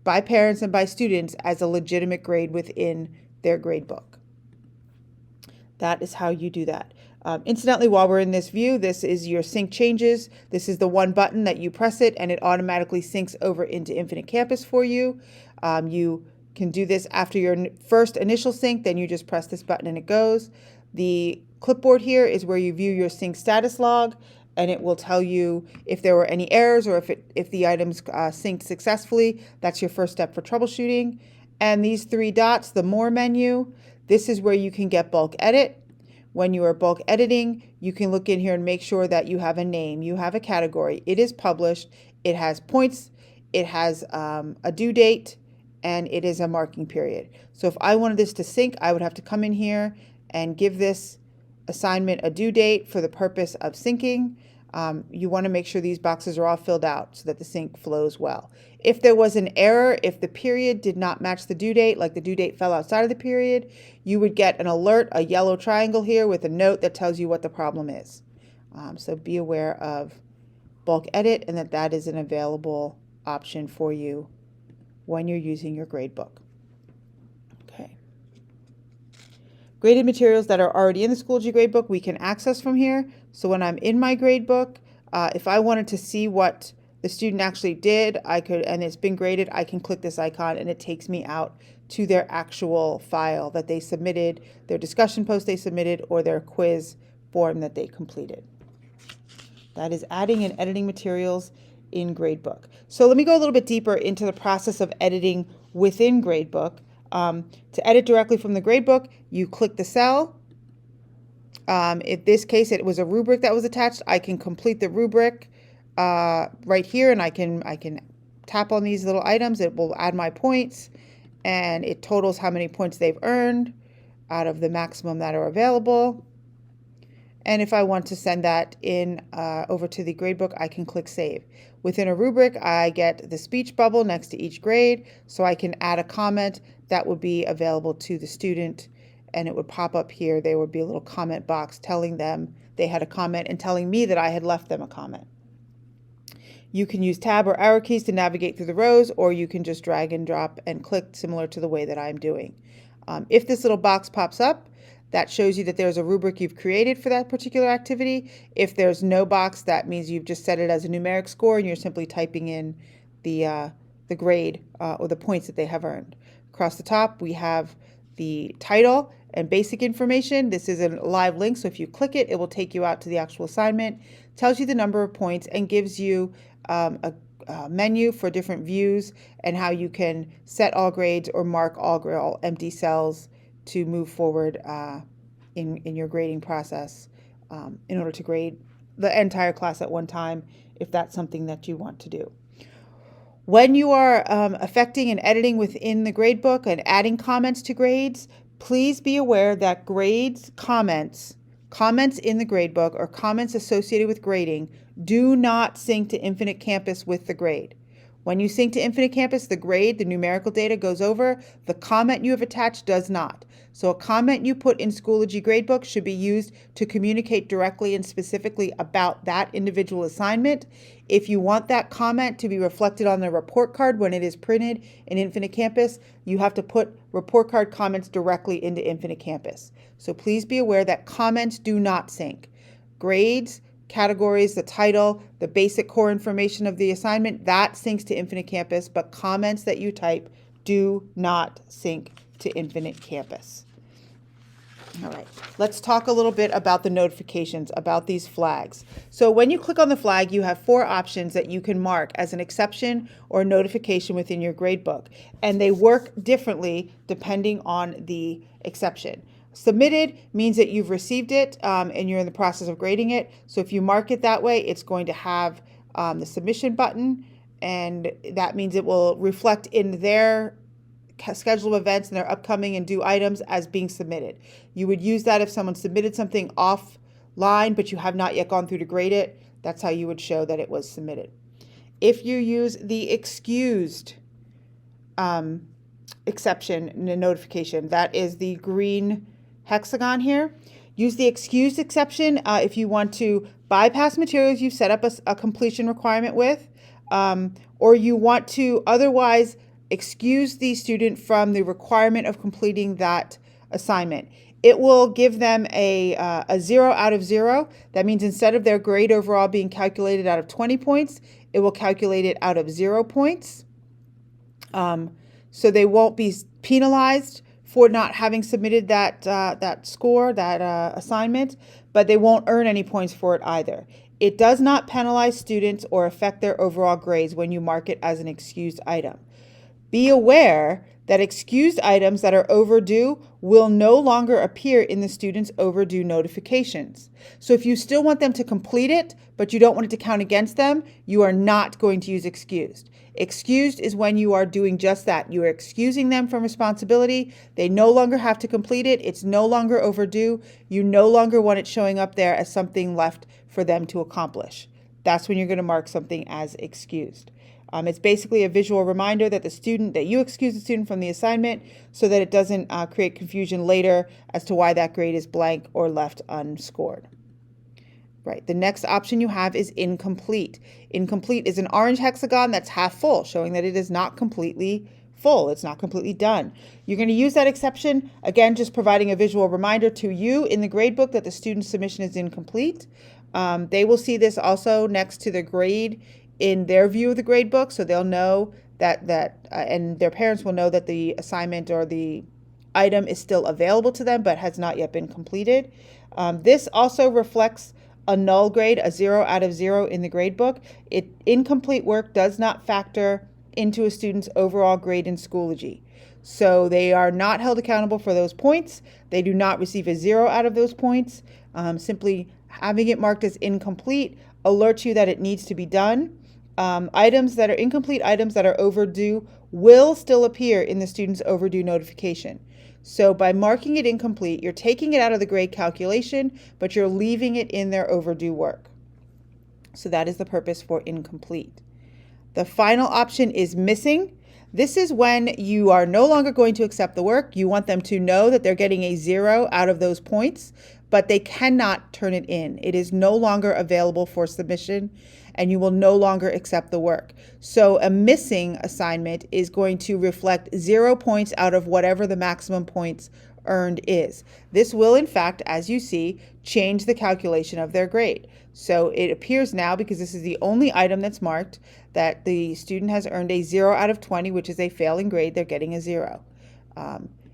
by parents and by students as a legitimate grade within their grade book. That is how you do that. Incidentally, while we're in this view, this is your sync changes. This is the one button that you press it and it automatically syncs over into Infinite Campus for you. You can do this after your first initial sync, then you just press this button and it goes. The clipboard here is where you view your sync status log, and it will tell you if there were any errors or if the items synced successfully. That's your first step for troubleshooting. And these three dots, the More menu, this is where you can get bulk edit. When you are bulk editing, you can look in here and make sure that you have a name, you have a category, it is published, it has points, it has a due date, and it is a marking period. So if I wanted this to sync, I would have to come in here and give this assignment a due date for the purpose of syncing. You want to make sure these boxes are all filled out so that the sync flows well. If there was an error, if the period did not match the due date, like the due date fell outside of the period, you would get an alert, a yellow triangle here with a note that tells you what the problem is. So be aware of bulk edit and that is an available option for you when you're using your gradebook. Okay. Graded materials that are already in the Schoology Gradebook we can access from here. So when I'm in my gradebook, if I wanted to see what the student actually did, and it's been graded, I can click this icon and it takes me out to their actual file that they submitted, their discussion post they submitted, or their quiz form that they completed. That is adding and editing materials in Gradebook. So let me go a little bit deeper into the process of editing within Gradebook. To edit directly from the Gradebook, you click the cell. In this case, it was a rubric that was attached. I can complete the rubric right here, and I can tap on these little items. It will add my points, and it totals how many points they've earned out of the maximum that are available. And if I want to send that in over to the gradebook, I can click Save. Within a rubric, I get the speech bubble next to each grade, so I can add a comment that would be available to the student, and it would pop up here. There would be a little comment box telling them they had a comment and telling me that I had left them a comment. You can use tab or arrow keys to navigate through the rows, or you can just drag and drop and click similar to the way that I'm doing. If this little box pops up, that shows you that there's a rubric you've created for that particular activity. If there's no box, that means you've just set it as a numeric score and you're simply typing in the grade or the points that they have earned. Across the top, we have the title and basic information. This is a live link, so if you click it, it will take you out to the actual assignment, tells you the number of points, and gives you a menu for different views and how you can set all grades or mark all empty cells to move forward in your grading process in order to grade the entire class at one time if that's something that you want to do. When you are affecting and editing within the gradebook and adding comments to grades, please be aware that grades, comments in the gradebook or comments associated with grading do not sync to Infinite Campus with the grade. When you sync to Infinite Campus, the grade, the numerical data goes over. The comment you have attached does not. So a comment you put in Schoology Gradebook should be used to communicate directly and specifically about that individual assignment. If you want that comment to be reflected on the report card when it is printed in Infinite Campus, you have to put report card comments directly into Infinite Campus. So please be aware that comments do not sync. Grades, categories, the title, the basic core information of the assignment, that syncs to Infinite Campus, but comments that you type do not sync to Infinite Campus. All right, let's talk a little bit about the notifications, about these flags. So when you click on the flag, you have 4 options that you can mark as an exception or notification within your gradebook, and they work differently depending on the exception. Submitted means that you've received it and you're in the process of grading it. So if you mark it that way, it's going to have the submission button, and that means it will reflect in their schedule of events and their upcoming and due items as being submitted. You would use that if someone submitted something offline, but you have not yet gone through to grade it. That's how you would show that it was submitted. If you use the excused exception in a notification, that is the green hexagon here. Use the excused exception if you want to bypass materials you've set up a completion requirement with, or you want to otherwise excuse the student from the requirement of completing that assignment. It will give them a 0 out of 0. That means instead of their grade overall being calculated out of 20 points, it will calculate it out of 0 points. So they won't be penalized for not having submitted that score, that assignment, but they won't earn any points for it either. It does not penalize students or affect their overall grades when you mark it as an excused item. Be aware that excused items that are overdue will no longer appear in the student's overdue notifications. So if you still want them to complete it, but you don't want it to count against them, you are not going to use excused. Excused is when you are doing just that. You are excusing them from responsibility. They no longer have to complete it. It's no longer overdue. You no longer want it showing up there as something left for them to accomplish. That's when you're going to mark something as excused. It's basically a visual reminder that you excuse the student from the assignment so that it doesn't create confusion later as to why that grade is blank or left unscored. Right. The next option you have is incomplete. Incomplete is an orange hexagon that's half full, showing that it is not completely full. It's not completely done. You're going to use that exception, again, just providing a visual reminder to you in the gradebook that the student's submission is incomplete. They will see this also next to the grade in their view of the gradebook, so they'll know and their parents will know that the assignment or the item is still available to them but has not yet been completed. This also reflects a null grade, a 0 out of 0 in the gradebook. Incomplete work does not factor into a student's overall grade in Schoology. So they are not held accountable for those points. They do not receive a 0 out of those points. Simply having it marked as incomplete alerts you that it needs to be done. Items that are incomplete, items that are overdue will still appear in the student's overdue notification. So by marking it incomplete, you're taking it out of the grade calculation, but you're leaving it in their overdue work. So that is the purpose for incomplete. The final option is missing. This is when you are no longer going to accept the work. You want them to know that they're getting a 0 out of those points, but they cannot turn it in. It is no longer available for submission, and you will no longer accept the work. So a missing assignment is going to reflect 0 points out of whatever the maximum points earned is. This will, in fact, as you see, change the calculation of their grade. So it appears now, because this is the only item that's marked, that the student has earned a 0 out of 20, which is a failing grade. They're getting a 0.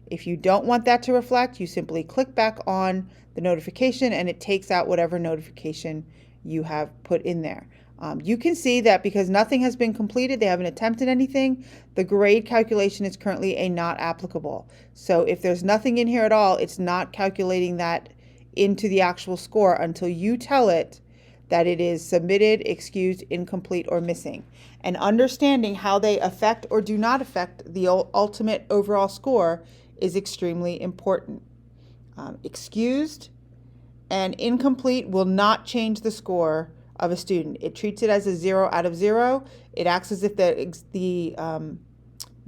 If you don't want that to reflect, you simply click back on the notification and it takes out whatever notification you have put in there. You can see that because nothing has been completed, they haven't attempted anything, the grade calculation is currently a not applicable. So if there's nothing in here at all, it's not calculating that into the actual score until you tell it that it is submitted, excused, incomplete, or missing. And understanding how they affect or do not affect the ultimate overall score is extremely important. Excused and incomplete will not change the score of a student. It treats it as a 0 out of 0. It acts as if the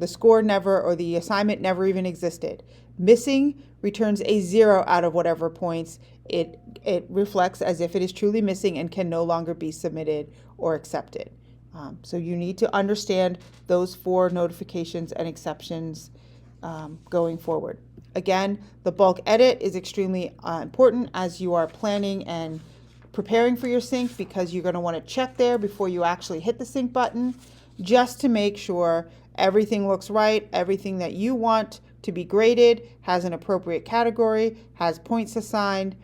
score never, or the assignment never even existed. Missing returns a 0 out of whatever points. It reflects as if it is truly missing and can no longer be submitted or accepted. So you need to understand those 4 notifications and exceptions going forward. Again, the bulk edit is extremely important as you are planning and preparing for your sync, because you're going to want to check there before you actually hit the sync button, just to make sure everything looks right, everything that you want to be graded has an appropriate category, has points assigned,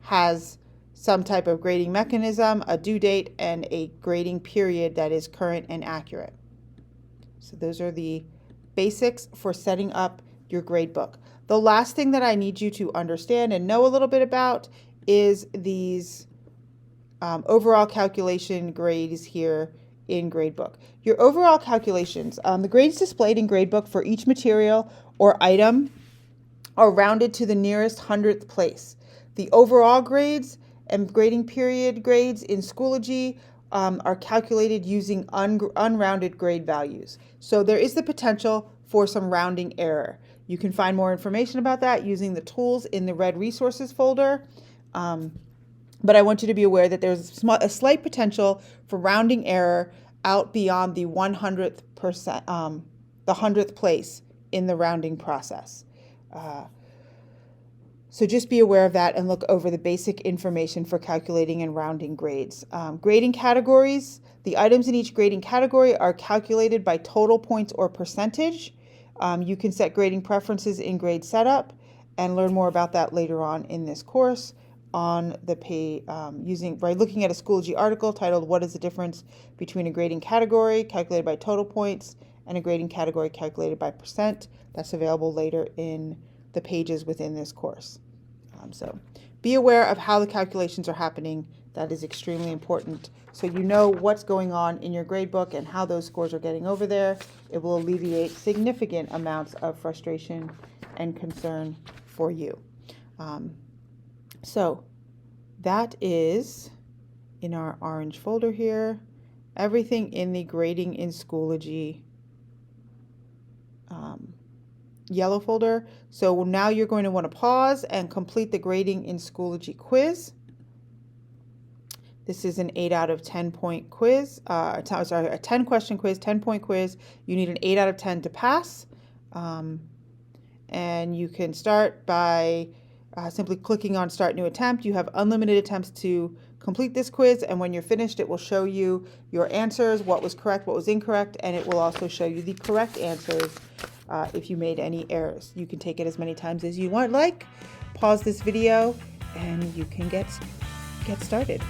has some type of grading mechanism, a due date, and a grading period that is current and accurate. So those are the basics for setting up your gradebook. The last thing that I need you to understand and know a little bit about is these overall calculation grades here in Gradebook. Your overall calculations, the grades displayed in Gradebook for each material or item are rounded to the nearest hundredth place. The overall grades and grading period grades in Schoology are calculated using unrounded grade values. So there is the potential for some rounding error. You can find more information about that using the tools in the Red Resources folder. But I want you to be aware that there's a slight potential for rounding error out beyond the 100th the 100th place in the rounding process. So just be aware of that and look over the basic information for calculating and rounding grades. Grading categories. The items in each grading category are calculated by total points or percentage. You can set grading preferences in Grade Setup and learn more about that later on in this course on the page by looking at a Schoology article titled "What is the difference between a grading category calculated by total points and a grading category calculated by percent?" That's available later in the pages within this course. So be aware of how the calculations are happening. That is extremely important. So you know what's going on in your gradebook and how those scores are getting over there. It will alleviate significant amounts of frustration and concern for you. So that is in our orange folder here, everything in the Grading in Schoology yellow folder. So now you're going to want to pause and complete the Grading in Schoology quiz. This is an 8 out of 10 point quiz, a 10 question quiz, 10-point quiz. You need an 8 out of 10 to pass. And you can start by simply clicking on Start New Attempt. You have unlimited attempts to complete this quiz, and when you're finished, it will show you your answers, what was correct, what was incorrect, and it will also show you the correct answers if you made any errors. You can take it as many times as you want. Pause this video, and you can get started.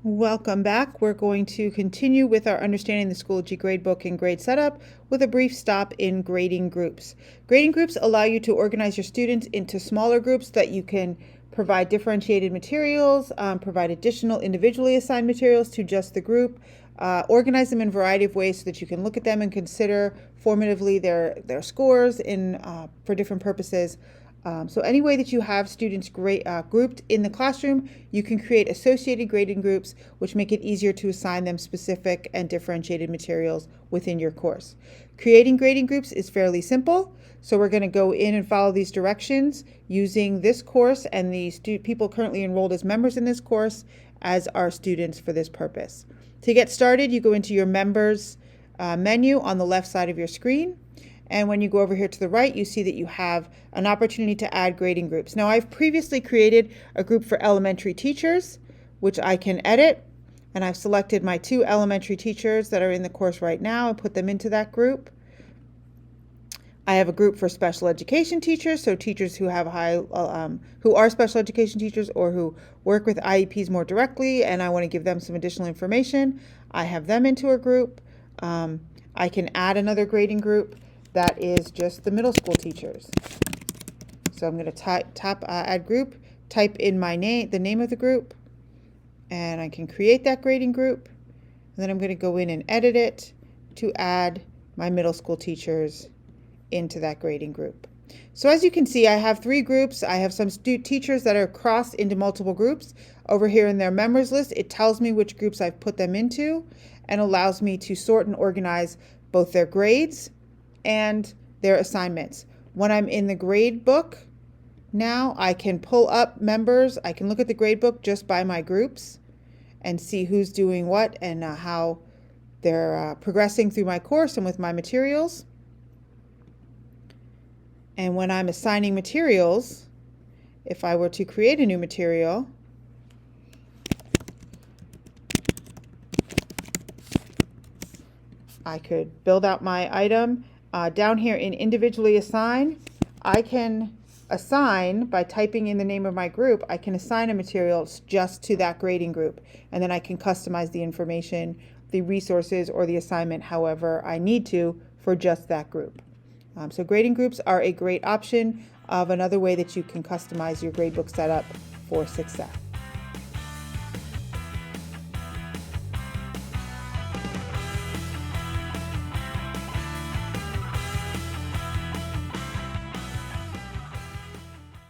Welcome back. We're going to continue with our Understanding the Schoology Gradebook and Grade Setup with a brief stop in grading groups. Grading groups allow you to organize your students into smaller groups that you can provide differentiated materials, provide additional individually assigned materials to just the group, organize them in a variety of ways so that you can look at them and consider formatively their scores for different purposes. So any way that you have students grouped in the classroom, you can create associated grading groups, which make it easier to assign them specific and differentiated materials within your course. Creating grading groups is fairly simple, so we're going to go in and follow these directions using this course and the people currently enrolled as members in this course as our students for this purpose. To get started, you go into your Members menu on the left side of your screen. And when you go over here to the right, you see that you have an opportunity to add grading groups. Now, I've previously created a group for elementary teachers, which I can edit. And I've selected my 2 elementary teachers that are in the course right now and put them into that group. I have a group for special education teachers, so teachers who have who are special education teachers or who work with IEPs more directly, and I want to give them some additional information. I have them into a group. I can add another grading group that is just the middle school teachers. So I'm going to tap add group, type in the name of the group, and I can create that grading group. And then I'm going to go in and edit it to add my middle school teachers into that grading group. So as you can see, I have 3 groups. I have some teachers that are crossed into multiple groups. Over here in their members list, it tells me which groups I've put them into and allows me to sort and organize both their grades and their assignments. When I'm in the grade book, now I can pull up members. I can look at the grade book just by my groups and see who's doing what and how they're progressing through my course and with my materials. And when I'm assigning materials, if I were to create a new material, I could build out my item. Down here in individually assign, I can assign by typing in the name of my group. I can assign a material just to that grading group, and then I can customize the information, the resources, or the assignment however I need to for just that group. So grading groups are a great option of another way that you can customize your gradebook setup for success.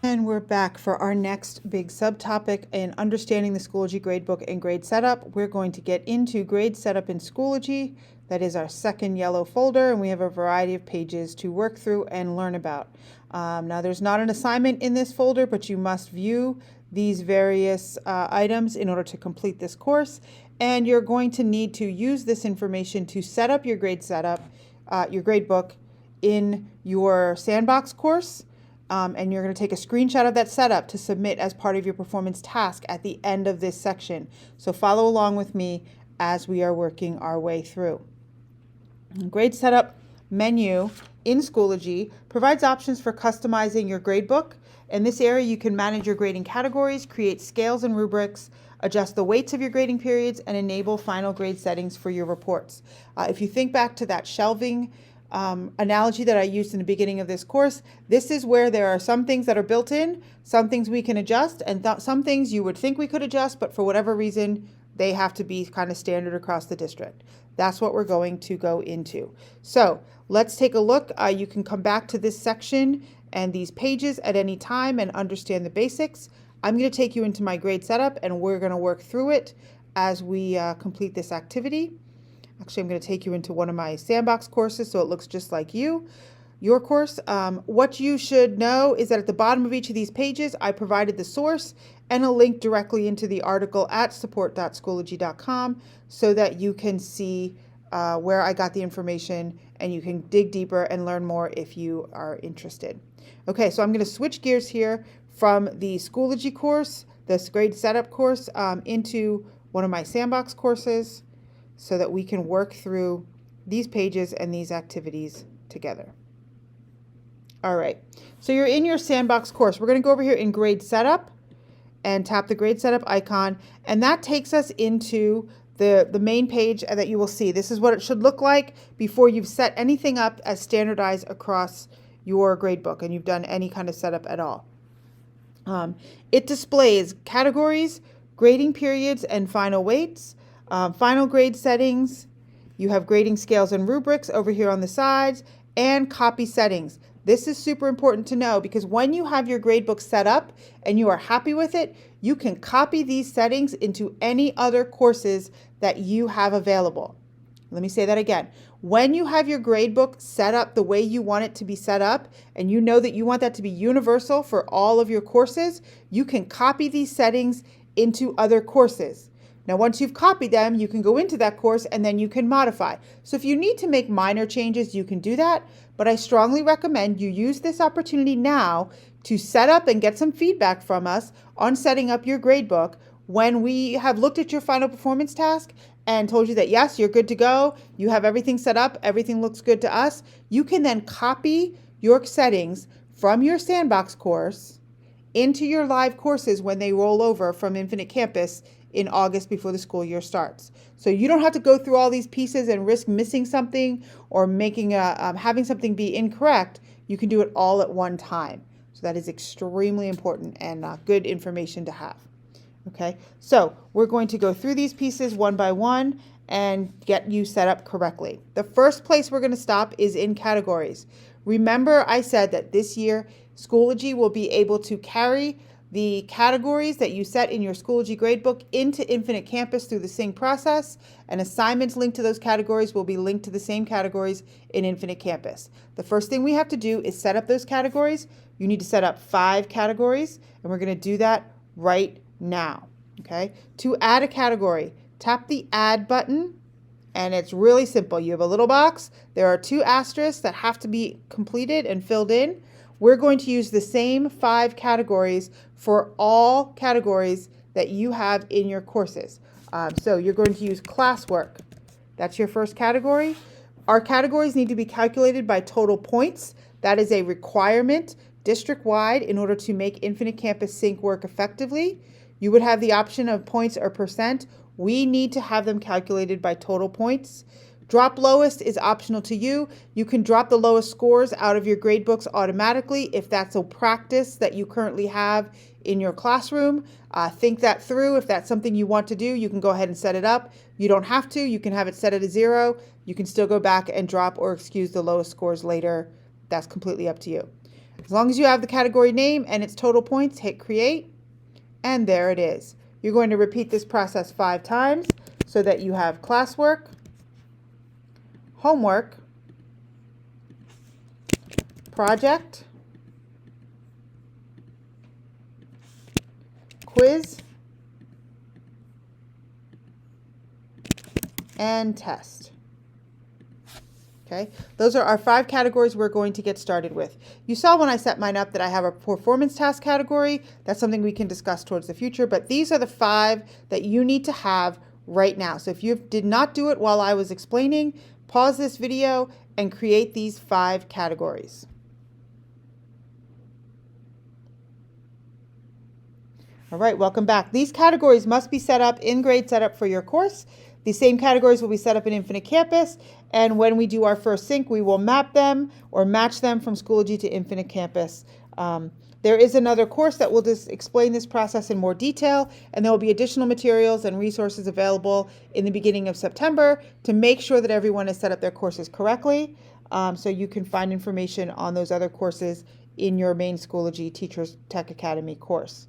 And we're back for our next big subtopic in understanding the Schoology Gradebook and grade setup. We're going to get into grade setup in Schoology. That is our second yellow folder, and we have a variety of pages to work through and learn about. Now, there's not an assignment in this folder, but you must view these various items in order to complete this course. And you're going to need to use this information to set up your grade setup, your gradebook in your sandbox course. And you're going to take a screenshot of that setup to submit as part of your performance task at the end of this section. So follow along with me as we are working our way through. Grade setup menu in Schoology provides options for customizing your gradebook. In this area, you can manage your grading categories, create scales and rubrics, adjust the weights of your grading periods, and enable final grade settings for your reports. If you think back to that shelving analogy that I used in the beginning of this course, this is where there are some things that are built in, some things we can adjust, and some things you would think we could adjust, but for whatever reason, they have to be kind of standard across the district. That's what we're going to go into. So let's take a look. You can come back to this section and these pages at any time and understand the basics. I'm going to take you into my grade setup, and we're going to work through it as we complete this activity. Actually, I'm going to take you into one of my sandbox courses so it looks just like your course. What you should know is that at the bottom of each of these pages, I provided the source and a link directly into the article at support.schoology.com so that you can see where I got the information and you can dig deeper and learn more if you are interested. Okay, so I'm going to switch gears here from the Schoology course, this grade setup course, into one of my sandbox courses, so that we can work through these pages and these activities together. All right, so you're in your sandbox course. We're going to go over here in grade setup and tap the grade setup icon, and that takes us into the main page that you will see. This is what it should look like before you've set anything up as standardized across your gradebook and you've done any kind of setup at all. It displays categories, grading periods, and final weights. Final grade settings, you have grading scales and rubrics over here on the sides, and copy settings. This is super important to know because when you have your gradebook set up and you are happy with it, you can copy these settings into any other courses that you have available. Let me say that again. When you have your gradebook set up the way you want it to be set up, and you know that you want that to be universal for all of your courses, you can copy these settings into other courses. Now, once you've copied them, you can go into that course and then you can modify. So if you need to make minor changes, you can do that. But I strongly recommend you use this opportunity now to set up and get some feedback from us on setting up your gradebook. When we have looked at your final performance task and told you that, yes, you're good to go, you have everything set up, everything looks good to us, you can then copy your settings from your sandbox course into your live courses when they roll over from Infinite Campus in August before the school year starts. So you don't have to go through all these pieces and risk missing something or making having something be incorrect. You can do it all at one time. So that is extremely important and good information to have. Okay, so we're going to go through these pieces one by one and get you set up correctly. The first place we're going to stop is in categories. Remember, I said that this year Schoology will be able to carry the categories that you set in your Schoology Gradebook into Infinite Campus through the sync process, and assignments linked to those categories will be linked to the same categories in Infinite Campus. The first thing we have to do is set up those categories. You need to set up 5 categories, and we're going to do that right now. Okay? To add a category, tap the Add button, and it's really simple. You have a little box. There are 2 asterisks that have to be completed and filled in. We're going to use the same 5 categories for all categories that you have in your courses. So you're going to use classwork. That's your first category. Our categories need to be calculated by total points. That is a requirement district-wide in order to make Infinite Campus Sync work effectively. You would have the option of points or percent. We need to have them calculated by total points. Drop lowest is optional to you. You can drop the lowest scores out of your gradebooks automatically if that's a practice that you currently have in your classroom. Think that through. If that's something you want to do, you can go ahead and set it up. You don't have to. You can have it set at a 0. You can still go back and drop or excuse the lowest scores later. That's completely up to you. As long as you have the category name and its total points, hit create, and there it is. You're going to repeat this process 5 times so that you have classwork, homework, project, quiz, and test. Okay, those are our 5 categories we're going to get started with. You saw when I set mine up that I have a performance task category. That's something we can discuss towards the future, but these are the 5 that you need to have right now. So if you did not do it while I was explaining, pause this video and create these 5 categories. All right, welcome back. These categories must be set up in Grade Setup for your course. These same categories will be set up in Infinite Campus, and when we do our first sync, we will map them or match them from Schoology to Infinite Campus. There is another course that will just explain this process in more detail, and there will be additional materials and resources available in the beginning of September to make sure that everyone has set up their courses correctly. So you can find information on those other courses in your main Schoology Teachers Tech Academy course.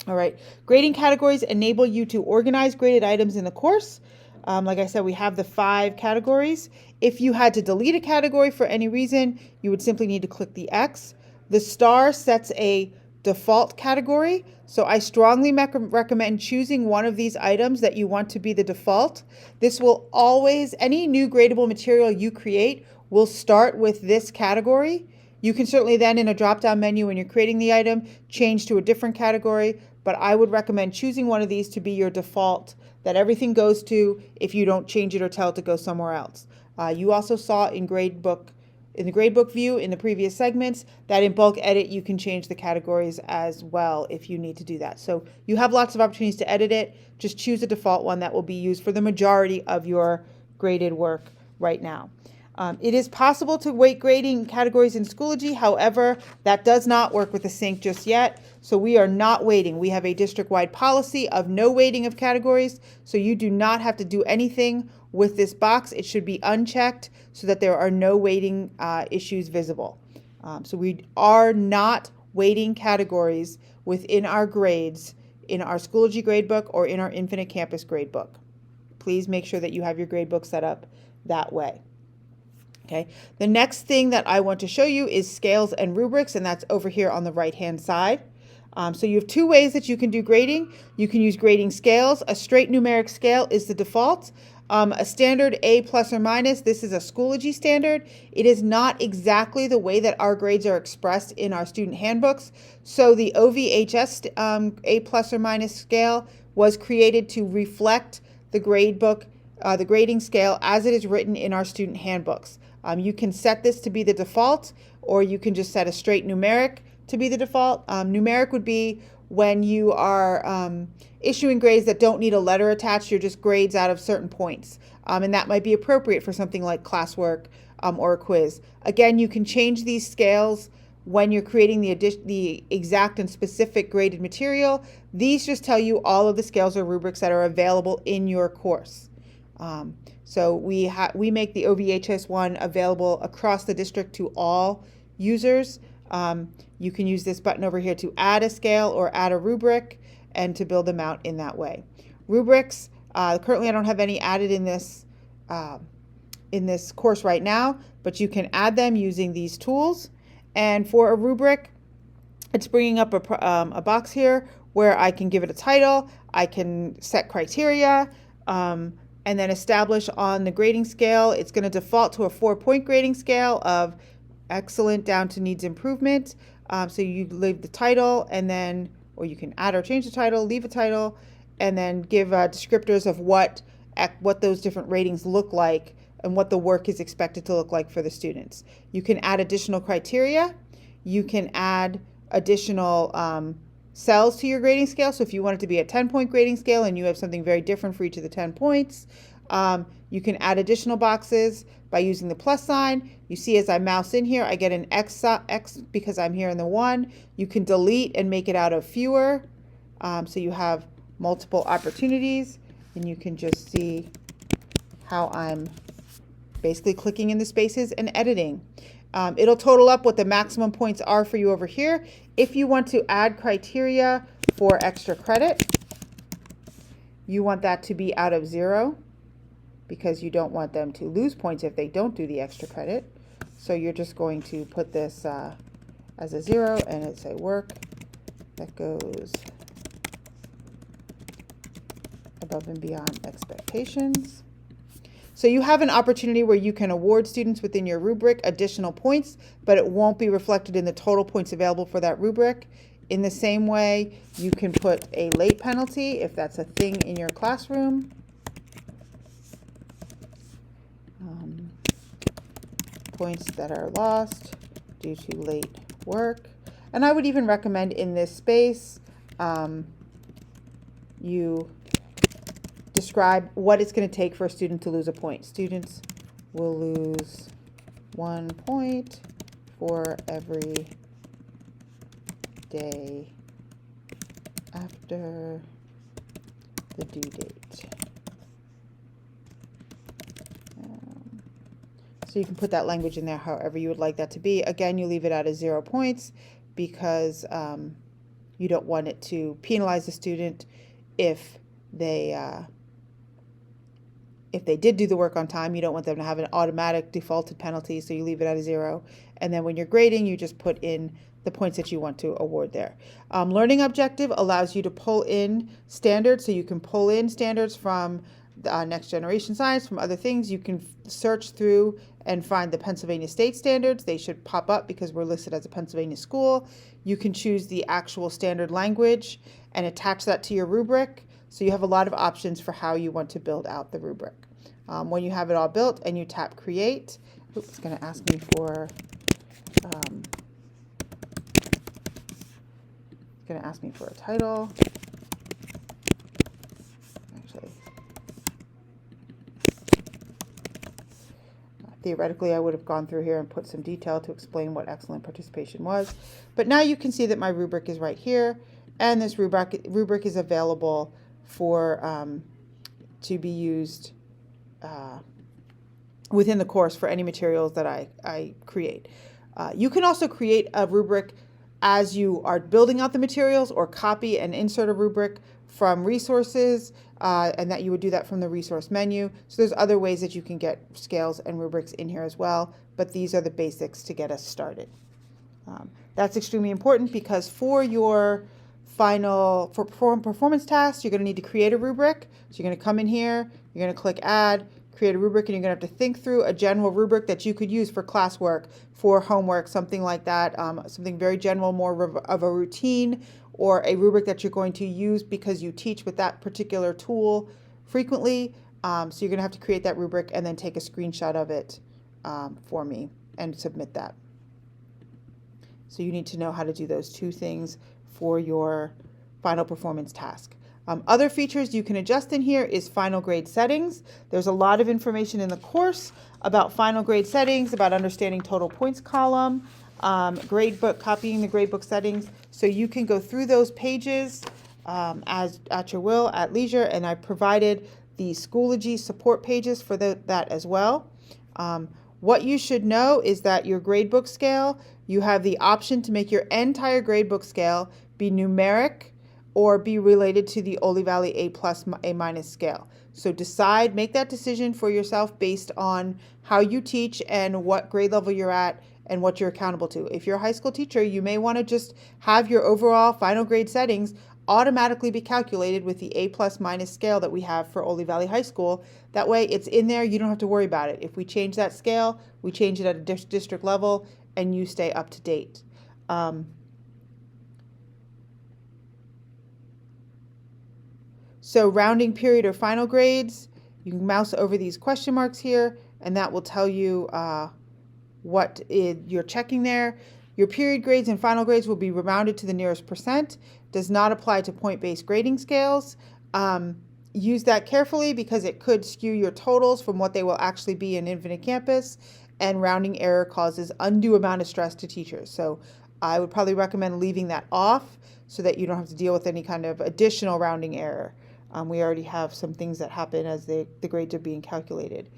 All right, grading categories enable you to organize graded items in the course. Like I said, we have the 5 categories. If you had to delete a category for any reason, you would simply need to click the X. The star sets a default category, so I strongly recommend choosing one of these items that you want to be the default. This will always, any new gradable material you create will start with this category. You can certainly then in a drop-down menu when you're creating the item, change to a different category, but I would recommend choosing one of these to be your default that everything goes to if you don't change it or tell it to go somewhere else. You also saw in the gradebook view in the previous segments that in bulk edit you can change the categories as well if you need to do that. So you have lots of opportunities to edit it. Just choose a default one that will be used for the majority of your graded work right now. It is possible to weight grading categories in Schoology. However, that does not work with the sync just yet. So we are not weighting. We have a district-wide policy of no weighting of categories. So you do not have to do anything with this box. It should be unchecked so that there are no weighting issues visible. So we are not weighting categories within our grades in our Schoology Gradebook or in our Infinite Campus Gradebook. Please make sure that you have your gradebook set up that way. Okay. The next thing that I want to show you is scales and rubrics, and that's over here on the right-hand side. So you have 2 ways that you can do grading. You can use grading scales. A straight numeric scale is the default. A standard A plus or minus, this is a Schoology standard. It is not exactly the way that our grades are expressed in our student handbooks. So the OVHS A plus or minus scale was created to reflect the gradebook, the grading scale as it is written in our student handbooks. You can set this to be the default, or you can just set a straight numeric to be the default. Numeric would be when you are issuing grades that don't need a letter attached. You're just grades out of certain points. And that might be appropriate for something like classwork or a quiz. Again, you can change these scales when you're creating the exact and specific graded material. These just tell you all of the scales or rubrics that are available in your course. So we make the OVHS one available across the district to all users. You can use this button over here to add a scale or add a rubric and to build them out in that way. Rubrics, currently I don't have any added in this course right now, but you can add them using these tools. And for a rubric, it's bringing up a box here where I can give it a title, I can set criteria, and then establish on the grading scale. It's going to default to a 4-point grading scale of excellent down to needs improvement. So you leave the title and then, or you can add or change the title, leave a title, and then give descriptors of what those different ratings look like and what the work is expected to look like for the students. You can add additional criteria. You can add additional cells to your grading scale. So if you want it to be a 10-point grading scale and you have something very different for each of the 10 points, You can add additional boxes by using the plus sign. You see as I mouse in here, I get an X because I'm here in the 1. You can delete and make it out of fewer. So you have multiple opportunities, and you can just see how I'm basically clicking in the spaces and editing. It'll total up what the maximum points are for you over here. If you want to add criteria for extra credit, you want that to be out of 0 because you don't want them to lose points if they don't do the extra credit. So you're just going to put this as a 0 and it's a work that goes above and beyond expectations. So you have an opportunity where you can award students within your rubric additional points, but it won't be reflected in the total points available for that rubric. In the same way, you can put a late penalty if that's a thing in your classroom. Points that are lost due to late work. And I would even recommend in this space, you describe what it's going to take for a student to lose a point. Students will lose 1 point for every day after the due date. So you can put that language in there however you would like that to be. Again, you leave it out of 0 points because you don't want it to penalize the student if they did do the work on time. You don't want them to have an automatic defaulted penalty, so you leave it at a 0. And then when you're grading, you just put in the points that you want to award there. Learning objective allows you to pull in standards, so you can pull in standards from Next Generation Science, from other things. You can search through and find the Pennsylvania state standards. They should pop up because we're listed as a Pennsylvania school. You can choose the actual standard language and attach that to your rubric. So you have a lot of options for how you want to build out the rubric. When you have it all built and you tap create, it's going to ask me for a title. Actually, theoretically, I would have gone through here and put some detail to explain what excellent participation was. But now you can see that my rubric is right here, and this rubric is available for to be used within the course for any materials that I create. You can also create a rubric as you are building out the materials, or copy and insert a rubric from resources, and that you would do that from the resource menu. So there's other ways that you can get scales and rubrics in here as well, but these are the basics to get us started. That's extremely important because for your performance tasks, you're going to need to create a rubric. So you're going to come in here, you're going to click add, create a rubric, and you're going to have to think through a general rubric that you could use for classwork, for homework, something like that, something very general, more of a routine, or a rubric that you're going to use because you teach with that particular tool frequently. So you're going to have to create that rubric and then take a screenshot of it for me and submit that. So you need to know how to do those two things for your final performance task. Other features you can adjust in here is final grade settings. There's a lot of information in the course about final grade settings, about understanding total points column, gradebook, copying the gradebook settings. So you can go through those pages as at your will, at leisure, and I provided the Schoology support pages for that as well. What you should know is that your gradebook scale, you have the option to make your entire gradebook scale be numeric or be related to the Ole Valley A+, A- scale. So make that decision for yourself based on how you teach and what grade level you're at and what you're accountable to. If you're a high school teacher, you may want to just have your overall final grade settings automatically be calculated with the A+- scale that we have for Ole Valley High School. That way it's in there, you don't have to worry about it. If we change that scale, we change it at a district level and you stay up to date. So rounding period or final grades, you can mouse over these question marks here and that will tell you what you're checking there. Your period grades and final grades will be rounded to the nearest percent. Does not apply to point-based grading scales. use that carefully because it could skew your totals from what they will actually be in Infinite Campus, and rounding error causes undue amount of stress to teachers. So I would probably recommend leaving that off so that you don't have to deal with any kind of additional rounding error. We already have some things that happen as the grades are being calculated.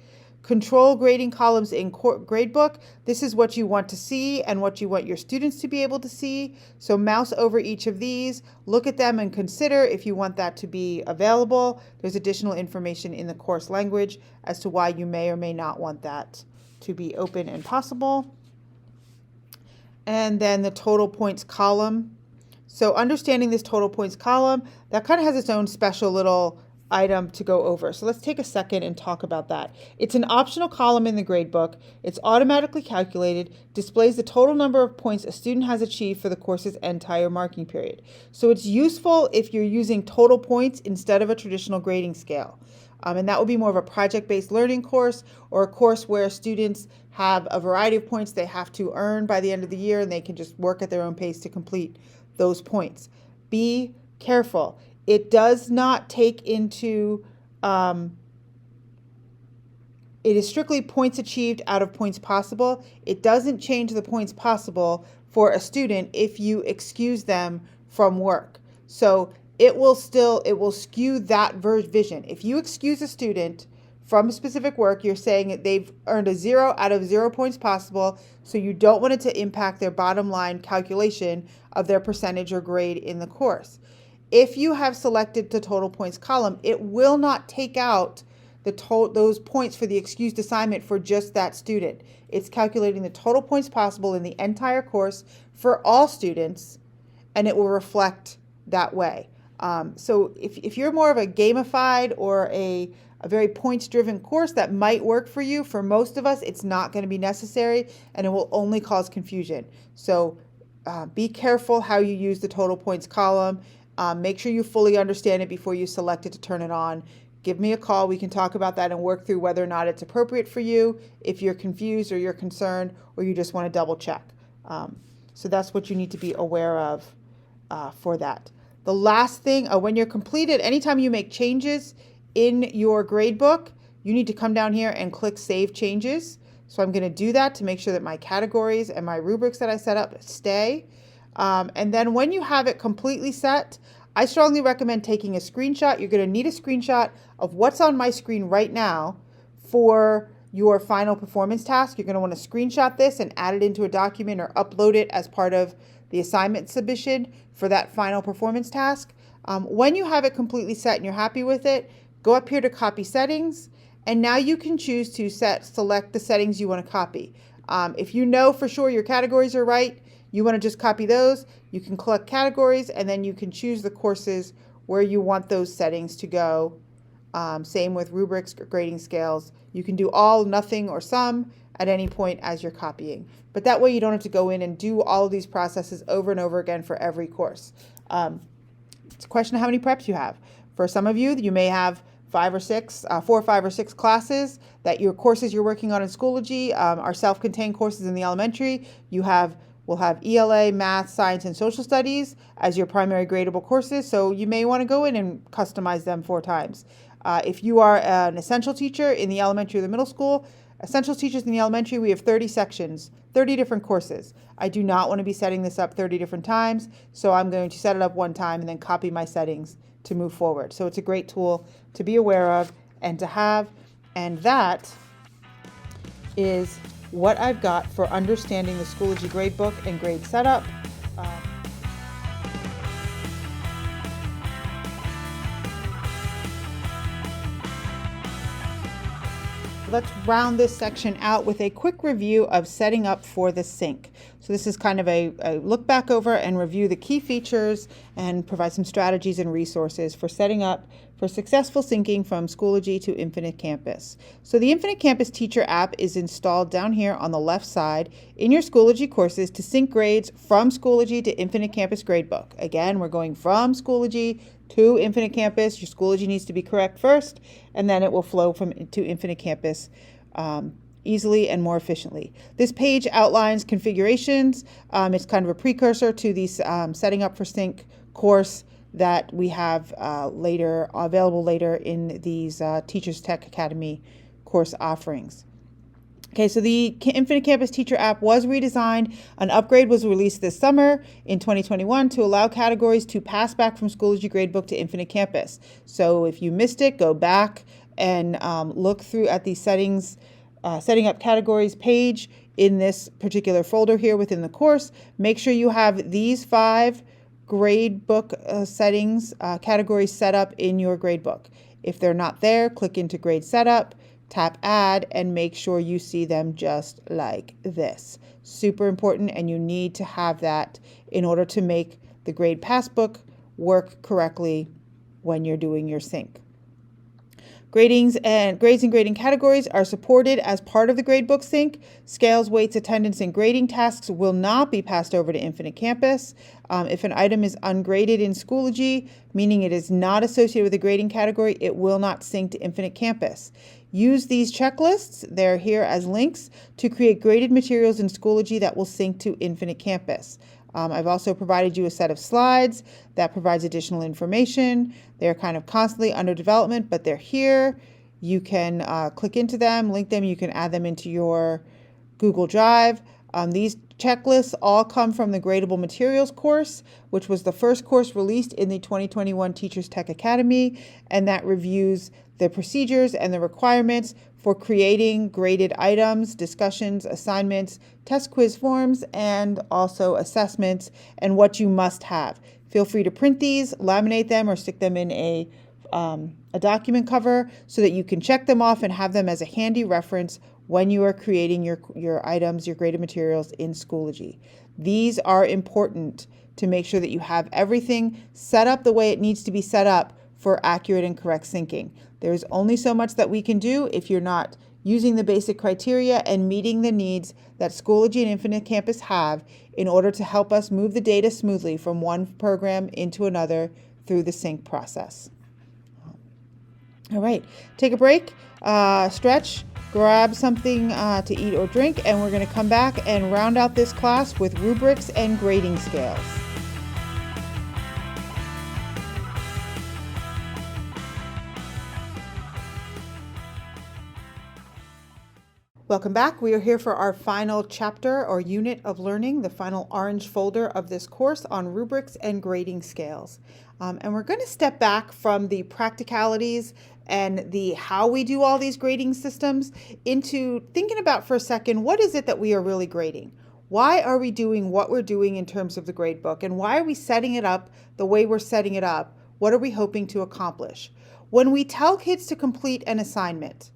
Control grading columns in Gradebook. This is what you want to see and what you want your students to be able to see. So mouse over each of these, look at them and consider if you want that to be available. There's additional information in the course language as to why you may or may not want that to be open and possible. And then the total points column. So understanding this total points column, that kind of has its own special little item to go over. So let's take a second and talk about that. It's an optional column in the gradebook. It's automatically calculated, displays the total number of points a student has achieved for the course's entire marking period. So it's useful if you're using total points instead of a traditional grading scale. And that would be more of a project-based learning course, or a course where students have a variety of points they have to earn by the end of the year, and they can just work at their own pace to complete those points. Be careful. It does not take into, it is strictly points achieved out of points possible. It doesn't change the points possible for a student if you excuse them from work. So it will skew that vision. If you excuse a student from a specific work, you're saying that they've earned a 0 out of 0 points possible, so you don't want it to impact their bottom line calculation of their percentage or grade in the course. If you have selected the total points column, it will not take out those points for the excused assignment for just that student. It's calculating the total points possible in the entire course for all students, and it will reflect that way. So if you're more of a gamified or a very points-driven course, that might work for you. For most of us, it's not going to be necessary, and it will only cause confusion. So be careful how you use the total points column. Make sure you fully understand it before you select it to turn it on. Give me a call. We can talk about that and work through whether or not it's appropriate for you, if you're confused or you're concerned, or you just want to double check. So that's what you need to be aware of for that. The last thing, when you're completed, anytime you make changes in your gradebook, you need to come down here and click Save Changes. So I'm going to do that to make sure that my categories and my rubrics that I set up stay. And then when you have it completely set, I strongly recommend taking a screenshot. You're going to need a screenshot of what's on my screen right now for your final performance task. You're going to want to screenshot this and add it into a document or upload it as part of the assignment submission for that final performance task. When you have it completely set and you're happy with it, go up here to Copy Settings, and now you can choose to select the settings you want to copy. If you know for sure your categories are right, you want to just copy those, you can collect categories, and then you can choose the courses where you want those settings to go. Same with rubrics, grading scales. You can do all, nothing, or some at any point as you're copying. But that way you don't have to go in and do all of these processes over and over again for every course. It's a question of how many preps you have. For some of you, you may have 4 or 5 or 6 classes that your courses you're working on in Schoology are self-contained courses in the elementary. We'll have ELA, math, science, and social studies as your primary gradable courses, so you may want to go in and customize them 4 times. If you are an essential teacher in the elementary or the middle school, essential teachers in the elementary, we have 30 sections, 30 different courses. I do not want to be setting this up 30 different times, so I'm going to set it up one time and then copy my settings to move forward. So it's a great tool to be aware of and to have, and that is what I've got for understanding the Schoology Gradebook and grade setup. Let's round this section out with a quick review of setting up for the sync. So this is kind of a look back over and review the key features and provide some strategies and resources for setting up for successful syncing from Schoology to Infinite Campus. So the Infinite Campus Teacher app is installed down here on the left side in your Schoology courses to sync grades from Schoology to Infinite Campus Gradebook. Again, we're going from Schoology to Infinite Campus. Your Schoology needs to be correct first, and then it will flow to Infinite Campus easily and more efficiently. This page outlines configurations. It's kind of a precursor to the setting up for sync course that we have available later in these Teachers Tech Academy course offerings. Okay, so the Infinite Campus Teacher app was redesigned. An upgrade was released this summer in 2021 to allow categories to pass back from Schoology Gradebook to Infinite Campus. So if you missed it, go back and look through at the settings, setting up categories page in this particular folder here within the course. Make sure you have these 5 gradebook settings categories set up in your gradebook. If they're not there, click into Grade Setup, tap Add, and make sure you see them just like this. Super important, and you need to have that in order to make the grade passbook work correctly when you're doing your sync. Grades and grading categories are supported as part of the gradebook sync. Scales, weights, attendance, and grading tasks will not be passed over to Infinite Campus. If an item is ungraded in Schoology, meaning it is not associated with a grading category, it will not sync to Infinite Campus. Use these checklists, they're here as links, to create graded materials in Schoology that will sync to Infinite Campus. I've also provided you a set of slides that provides additional information. They're kind of constantly under development, but they're here. You can click into them, link them, you can add them into your Google Drive. These checklists all come from the Gradable Materials course, which was the first course released in the 2021 Teachers Tech Academy, and that reviews the procedures and the requirements for creating graded items, discussions, assignments, test quiz forms, and also assessments, and what you must have. Feel free to print these, laminate them, or stick them in a document cover so that you can check them off and have them as a handy reference when you are creating your items, your graded materials in Schoology. These are important to make sure that you have everything set up the way it needs to be set up for accurate and correct syncing. There's only so much that we can do if you're not using the basic criteria and meeting the needs that Schoology and Infinite Campus have in order to help us move the data smoothly from one program into another through the sync process. All right, take a break, stretch, grab something to eat or drink, and we're going to come back and round out this class with rubrics and grading scales. Welcome back. We are here for our final chapter or unit of learning, the final orange folder of this course on rubrics and grading scales. And we're going to step back from the practicalities and the how we do all these grading systems into thinking about for a second, what is it that we are really grading? Why are we doing what we're doing in terms of the grade book? And why are we setting it up the way we're setting it up? What are we hoping to accomplish? When we tell kids to complete an assignment,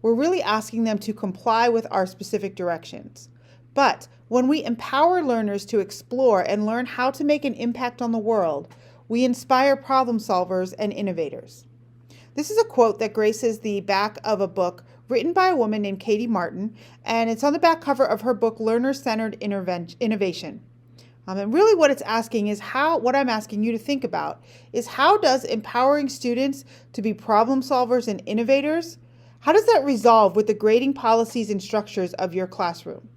we're really asking them to comply with our specific directions. But when we empower learners to explore and learn how to make an impact on the world, we inspire problem solvers and innovators. This is a quote that graces the back of a book written by a woman named Katie Martin, and it's on the back cover of her book, Learner-Centered Innovation. And really what it's asking is what I'm asking you to think about is how does empowering students to be problem solvers and innovators, how does that resolve with the grading policies and structures of your classroom?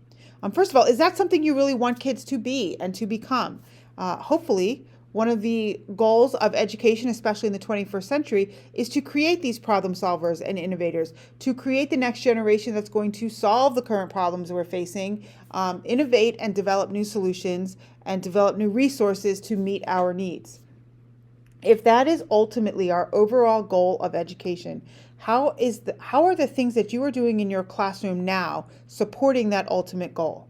First of all, is that something you really want kids to be and to become? Hopefully, one of the goals of education, especially in the 21st century, is to create these problem solvers and innovators, to create the next generation that's going to solve the current problems we're facing, innovate and develop new solutions, and develop new resources to meet our needs. If that is ultimately our overall goal of education, how are the things that you are doing in your classroom now supporting that ultimate goal?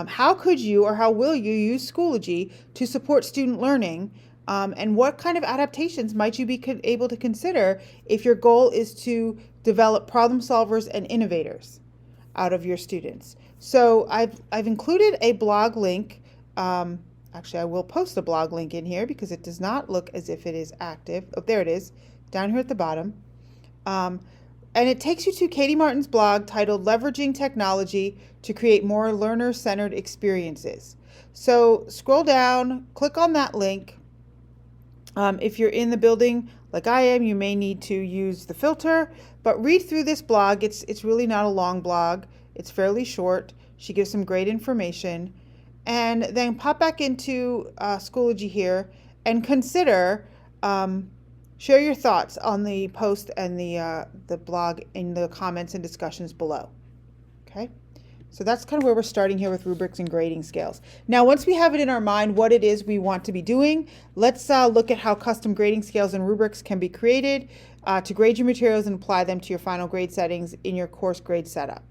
How could you or how will you use Schoology to support student learning? And what kind of adaptations might you be able to consider if your goal is to develop problem solvers and innovators out of your students? So I've included a blog link. Actually, I will post the blog link in here because it does not look as if it is active. Oh, there it is, down here at the bottom. And it takes you to Katie Martin's blog titled Leveraging Technology to Create More Learner-Centered Experiences. So scroll down, click on that link. If you're in the building like I am, you may need to use the filter, but read through this blog. It's really not a long blog. It's fairly short. She gives some great information. And then pop back into Schoology here and consider share your thoughts on the post and the blog in the comments and discussions below. Okay, so that's kind of where we're starting here with rubrics and grading scales. Now, once we have it in our mind what it is we want to be doing, let's look at how custom grading scales and rubrics can be created to grade your materials and apply them to your final grade settings in your course grade setup.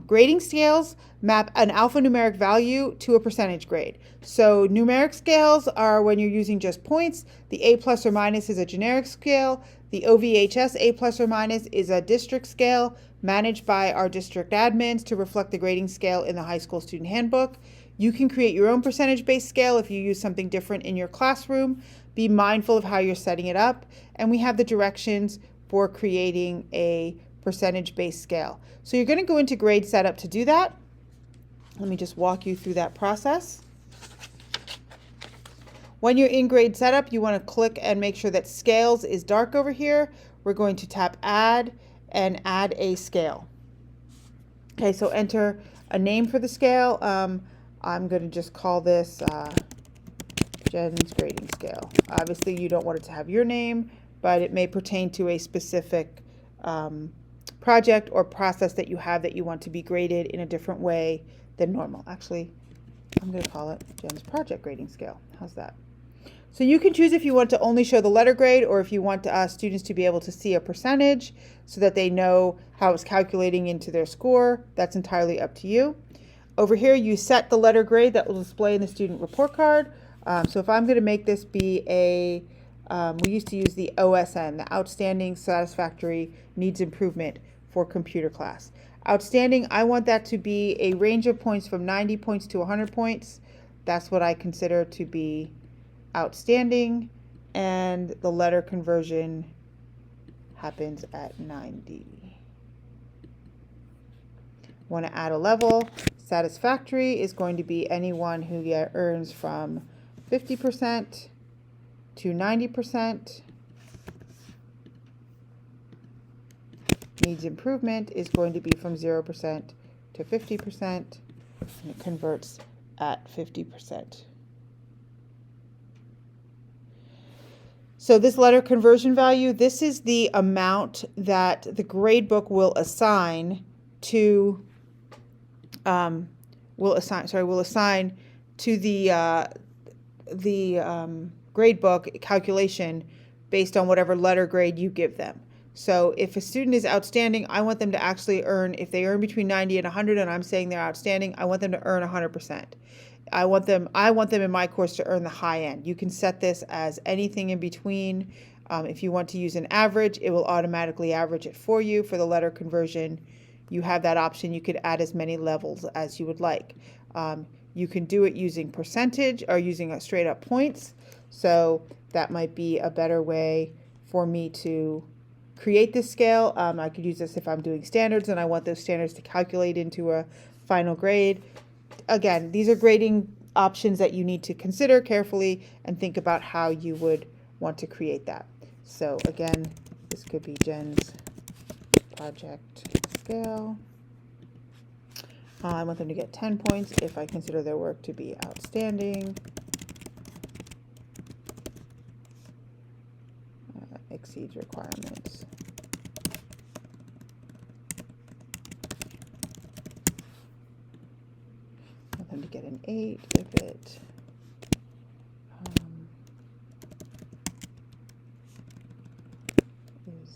Grading scales map an alphanumeric value to a percentage grade. So numeric scales are when you're using just points. The A plus or minus is a generic scale. The OVHS A plus or minus is a district scale managed by our district admins to reflect the grading scale in the high school student handbook. You can create your own percentage-based scale if you use something different in your classroom. Be mindful of how you're setting it up. And we have the directions for creating a percentage-based scale. So you're going to go into grade setup to do that. Let me just walk you through that process. When you're in grade setup, you want to click and make sure that scales is dark over here. We're going to tap add and add a scale. Okay, so enter a name for the scale. I'm going to just call this Jen's grading scale. Obviously, you don't want it to have your name, but it may pertain to a specific project or process that you have that you want to be graded in a different way than normal. Actually, I'm going to call it Jen's project grading scale. How's that? So you can choose if you want to only show the letter grade or if you want students to be able to see a percentage so that they know how it's calculating into their score. That's entirely up to you. Over here, you set the letter grade that will display in the student report card. So if I'm going to make this be a, we used to use the OSN, the Outstanding, Satisfactory, Needs Improvement for Computer Class. Outstanding, I want that to be a range of points from 90 points to 100 points. That's what I consider to be outstanding, and the letter conversion happens at 90. Want to add a level. Satisfactory is going to be anyone who earns from 50% to 90%. Needs improvement is going to be from 0% to 50%, and it converts at 50%. So this letter conversion value, this is the amount that the gradebook will assign to will assign to the gradebook calculation based on whatever letter grade you give them. So if a student is outstanding, I want them to actually earn, if they earn between 90 and 100 and I'm saying they're outstanding, I want them to earn 100%. I want them in my course to earn the high end. You can set this as anything in between. If you want to use an average, it will automatically average it for you. For the letter conversion, you have that option. You could add as many levels as you would like. You can do it using percentage or using a straight up points. So that might be a better way for me to create this scale. I could use this if I'm doing standards and I want those standards to calculate into a final grade. Again, these are grading options that you need to consider carefully and think about how you would want to create that. So again, this could be Jen's project scale. I want them to get 10 points if I consider their work to be outstanding. Exceeds requirements. I want them to get an 8 if it is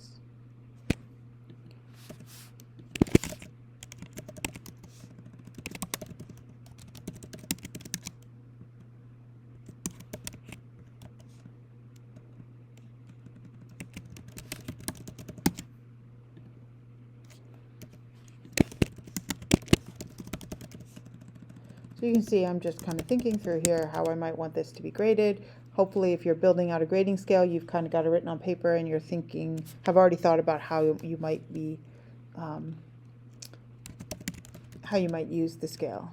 So you can see I'm just kind of thinking through here how I might want this to be graded. Hopefully if you're building out a grading scale, you've kind of got it written on paper and you're thinking, have already thought about how you might be, how you might use the scale.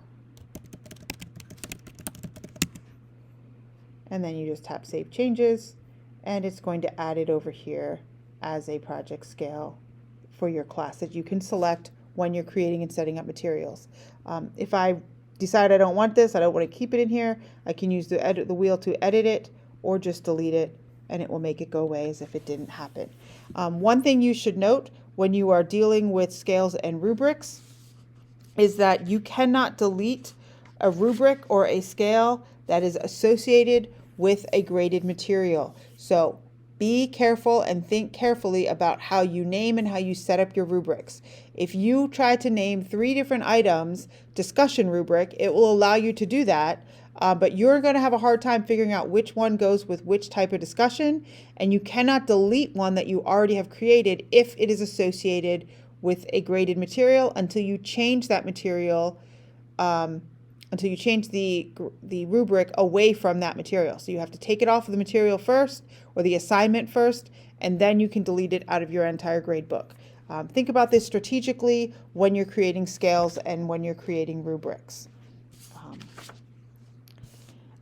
And then you just tap Save Changes, and it's going to add it over here as a project scale for your class that you can select when you're creating and setting up materials. If I decide I don't want this, I don't want to keep it in here, I can use the wheel to edit it or just delete it and it will make it go away as if it didn't happen. One thing you should note when you are dealing with scales and rubrics is that you cannot delete a rubric or a scale that is associated with a graded material. So be careful and think carefully about how you name and how you set up your rubrics. If you try to name 3 different items, discussion rubric, it will allow you to do that, but you're going to have a hard time figuring out which one goes with which type of discussion, and you cannot delete one that you already have created if it is associated with a graded material until you change that material, until you change the rubric away from that material. So you have to take it off of the material first, or the assignment first, and then you can delete it out of your entire grade book. Think about this strategically when you're creating scales and when you're creating rubrics.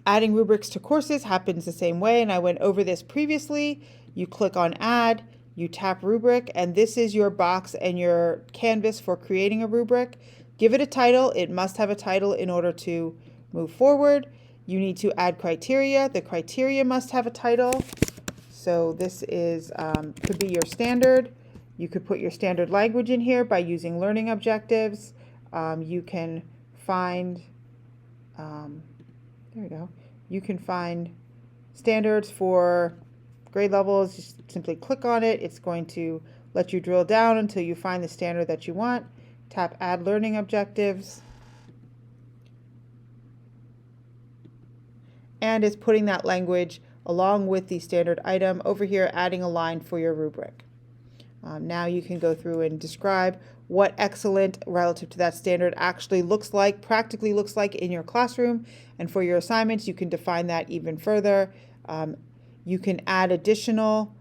Adding rubrics to courses happens the same way, and I went over this previously. You click on Add, you tap Rubric, and this is your box and your canvas for creating a rubric. Give it a title. It must have a title in order to move forward. You need to add criteria. The criteria must have a title. So this is could be your standard. You could put your standard language in here by using learning objectives. You can find, there we go. You can find standards for grade levels. Just simply click on it. It's going to let you drill down until you find the standard that you want. Tap Add Learning Objectives. And it's putting that language along with the standard item over here, adding a line for your rubric. Now you can go through and describe what excellent relative to that standard actually looks like, practically looks like in your classroom. And for your assignments, you can define that even further. You can add additional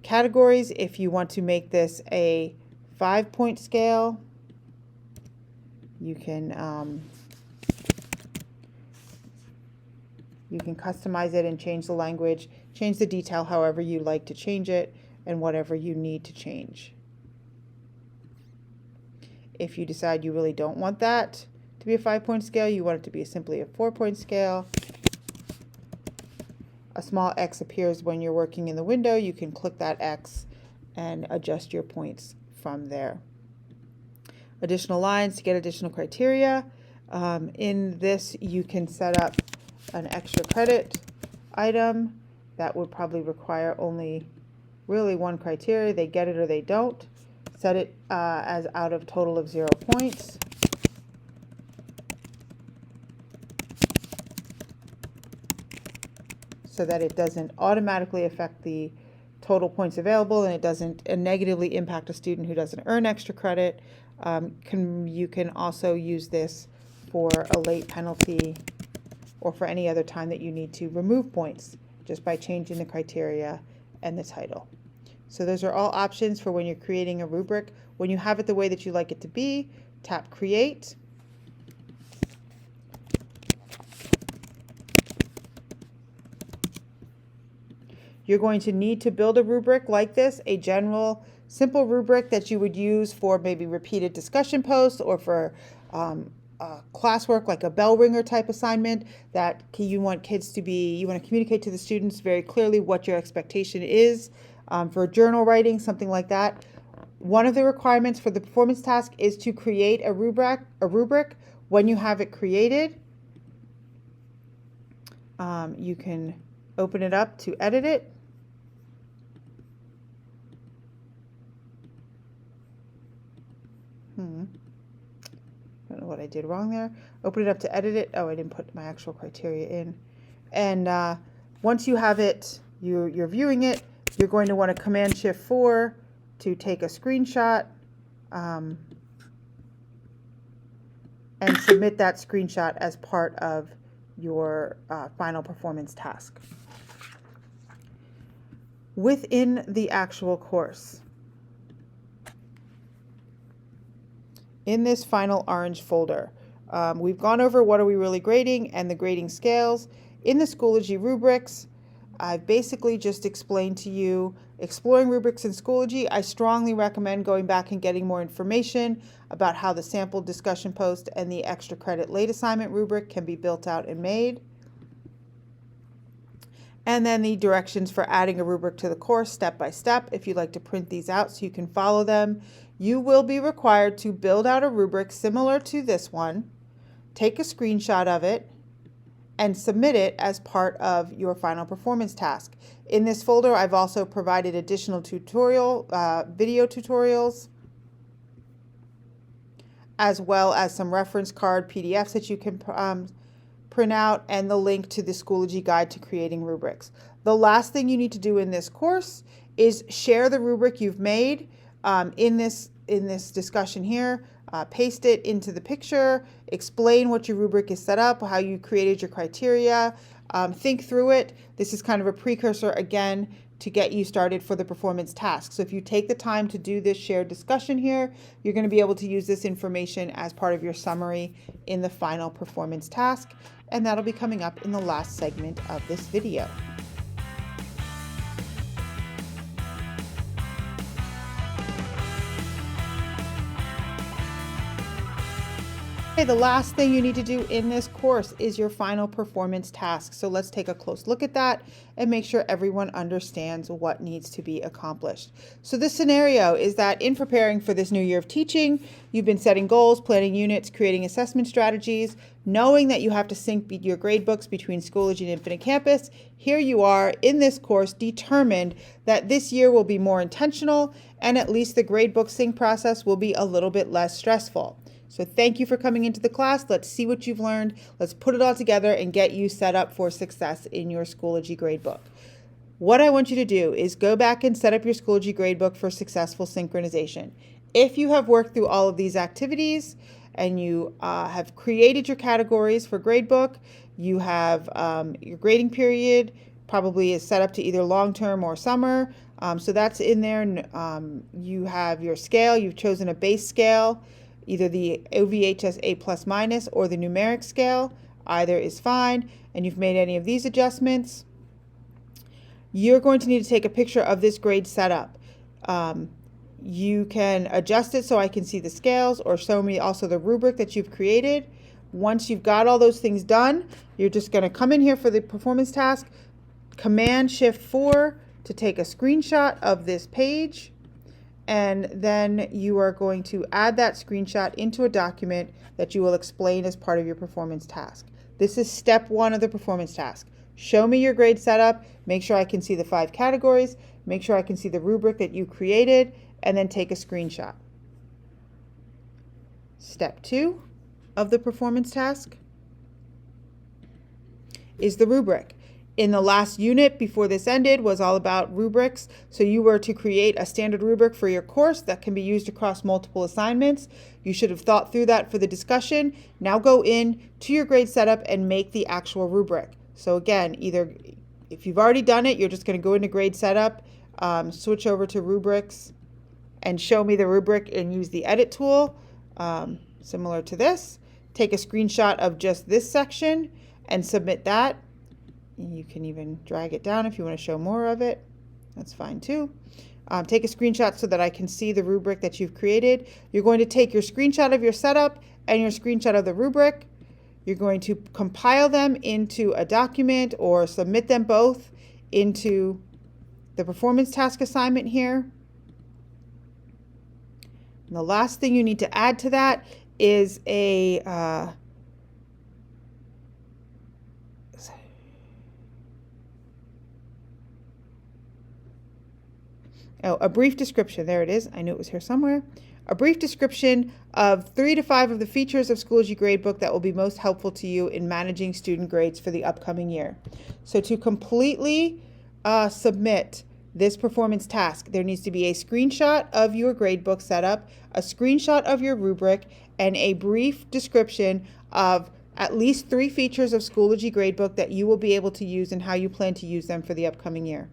categories if you want to make this a 5-point scale. You can customize it and change the language, change the detail however you like to change it, and whatever you need to change. If you decide you really don't want that to be a 5-point scale, you want it to be simply a 4-point scale. A small X appears when you're working in the window. You can click that X and adjust your points from there. Additional lines to get additional criteria. In this, you can set up an extra credit item that would probably require only really 1 criteria. They get it or they don't. Set it as out of total of 0 points. So that it doesn't automatically affect the total points available and it doesn't negatively impact a student who doesn't earn extra credit. You can also use this for a late penalty or for any other time that you need to remove points just by changing the criteria and the title. So those are all options for when you're creating a rubric. When you have it the way that you like it to be, tap Create. You're going to need to build a rubric like this, a general, simple rubric that you would use for maybe repeated discussion posts or for classwork like a bell ringer type assignment that you want kids to be, you want to communicate to the students very clearly what your expectation is. For journal writing, something like that. One of the requirements for the performance task is to create a rubric. When you have it created, you can open it up to edit it. I don't know what I did wrong there. Open it up to edit it. Oh, I didn't put my actual criteria in. And once you have it, you're viewing it, you're going to want to Command-Shift-4 to take a screenshot and submit that screenshot as part of your final performance task. Within the actual course, in this final orange folder, we've gone over what are we really grading and the grading scales. In the Schoology rubrics, I've basically just explained to you exploring rubrics in Schoology. I strongly recommend going back and getting more information about how the sample discussion post and the extra credit late assignment rubric can be built out and made. And then the directions for adding a rubric to the course step by step. If you'd like to print these out so you can follow them, you will be required to build out a rubric similar to this one, take a screenshot of it, and submit it as part of your final performance task. In this folder, I've also provided additional video tutorials, as well as some reference card PDFs that you can print out, and the link to the Schoology Guide to Creating Rubrics. The last thing you need to do in this course is share the rubric you've made in this discussion here. Paste it into the picture, explain what your rubric is set up, how you created your criteria, think through it. This is kind of a precursor, again, to get you started for the performance task. So if you take the time to do this shared discussion here, you're going to be able to use this information as part of your summary in the final performance task, and that'll be coming up in the last segment of this video. Okay, the last thing you need to do in this course is your final performance task. So let's take a close look at that and make sure everyone understands what needs to be accomplished. So this scenario is that in preparing for this new year of teaching, you've been setting goals, planning units, creating assessment strategies, knowing that you have to sync your gradebooks between Schoology and Infinite Campus. Here you are in this course determined that this year will be more intentional, and at least the gradebook sync process will be a little bit less stressful. So thank you for coming into the class. Let's see what you've learned. Let's put it all together and get you set up for success in your Schoology Gradebook. What I want you to do is go back and set up your Schoology Gradebook for successful synchronization. If you have worked through all of these activities and you have created your categories for Gradebook, you have your grading period probably is set up to either long-term or summer. So that's in there. You have your scale. You've chosen a base scale, either the OVHS A+- or the numeric scale. Either is fine, and you've made any of these adjustments. You're going to need to take a picture of this grade setup. You can adjust it so I can see the scales, or show me also the rubric that you've created. Once you've got all those things done, you're just going to come in here for the performance task, Command-Shift-4 to take a screenshot of this page, and then you are going to add that screenshot into a document that you will explain as part of your performance task. This is step 1 of the performance task. Show me your grade setup, make sure I can see the 5 categories, make sure I can see the rubric that you created, and then take a screenshot. Step 2 of the performance task is the rubric. In the last unit before this ended was all about rubrics. So you were to create a standard rubric for your course that can be used across multiple assignments. You should have thought through that for the discussion. Now go in to your grade setup and make the actual rubric. So again, either if you've already done it, you're just going to go into grade setup, switch over to rubrics, and show me the rubric and use the edit tool, similar to this. Take a screenshot of just this section and submit that. You can even drag it down if you want to show more of it. That's fine too. Take a screenshot so that I can see the rubric that you've created. You're going to take your screenshot of your setup and your screenshot of the rubric. You're going to compile them into a document or submit them both into the performance task assignment here. And the last thing you need to add to that is a brief description. There it is. I knew it was here somewhere. A brief description of 3 to 5 of the features of Schoology Gradebook that will be most helpful to you in managing student grades for the upcoming year. So to completely submit this performance task, there needs to be a screenshot of your gradebook setup, a screenshot of your rubric, and a brief description of at least 3 features of Schoology Gradebook that you will be able to use and how you plan to use them for the upcoming year.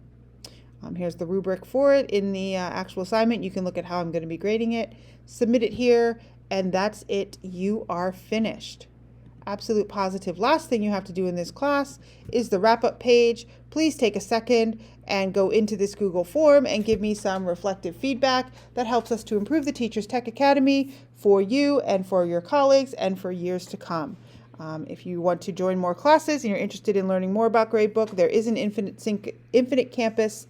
Here's the rubric for it in the actual assignment. You can look at how I'm going to be grading it, submit it here, and that's it. You are finished. Absolute positive. Last thing you have to do in this class is the wrap-up page. Please take a second and go into this Google form and give me some reflective feedback that helps us to improve the Teachers Tech Academy for you and for your colleagues and for years to come. If you want to join more classes and you're interested in learning more about Gradebook, there is an Infinite Campus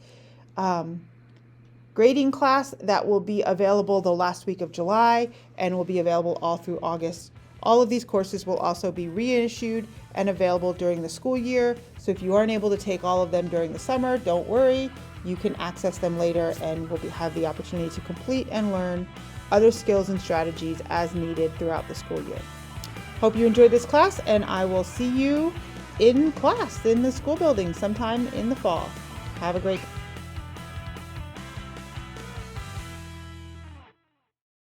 grading class that will be available the last week of July and will be available all through August. All of these courses will also be reissued and available during the school year. So if you aren't able to take all of them during the summer, don't worry. You can access them later and will have the opportunity to complete and learn other skills and strategies as needed throughout the school year. Hope you enjoyed this class, and I will see you in class in the school building sometime in the fall. Have a great day.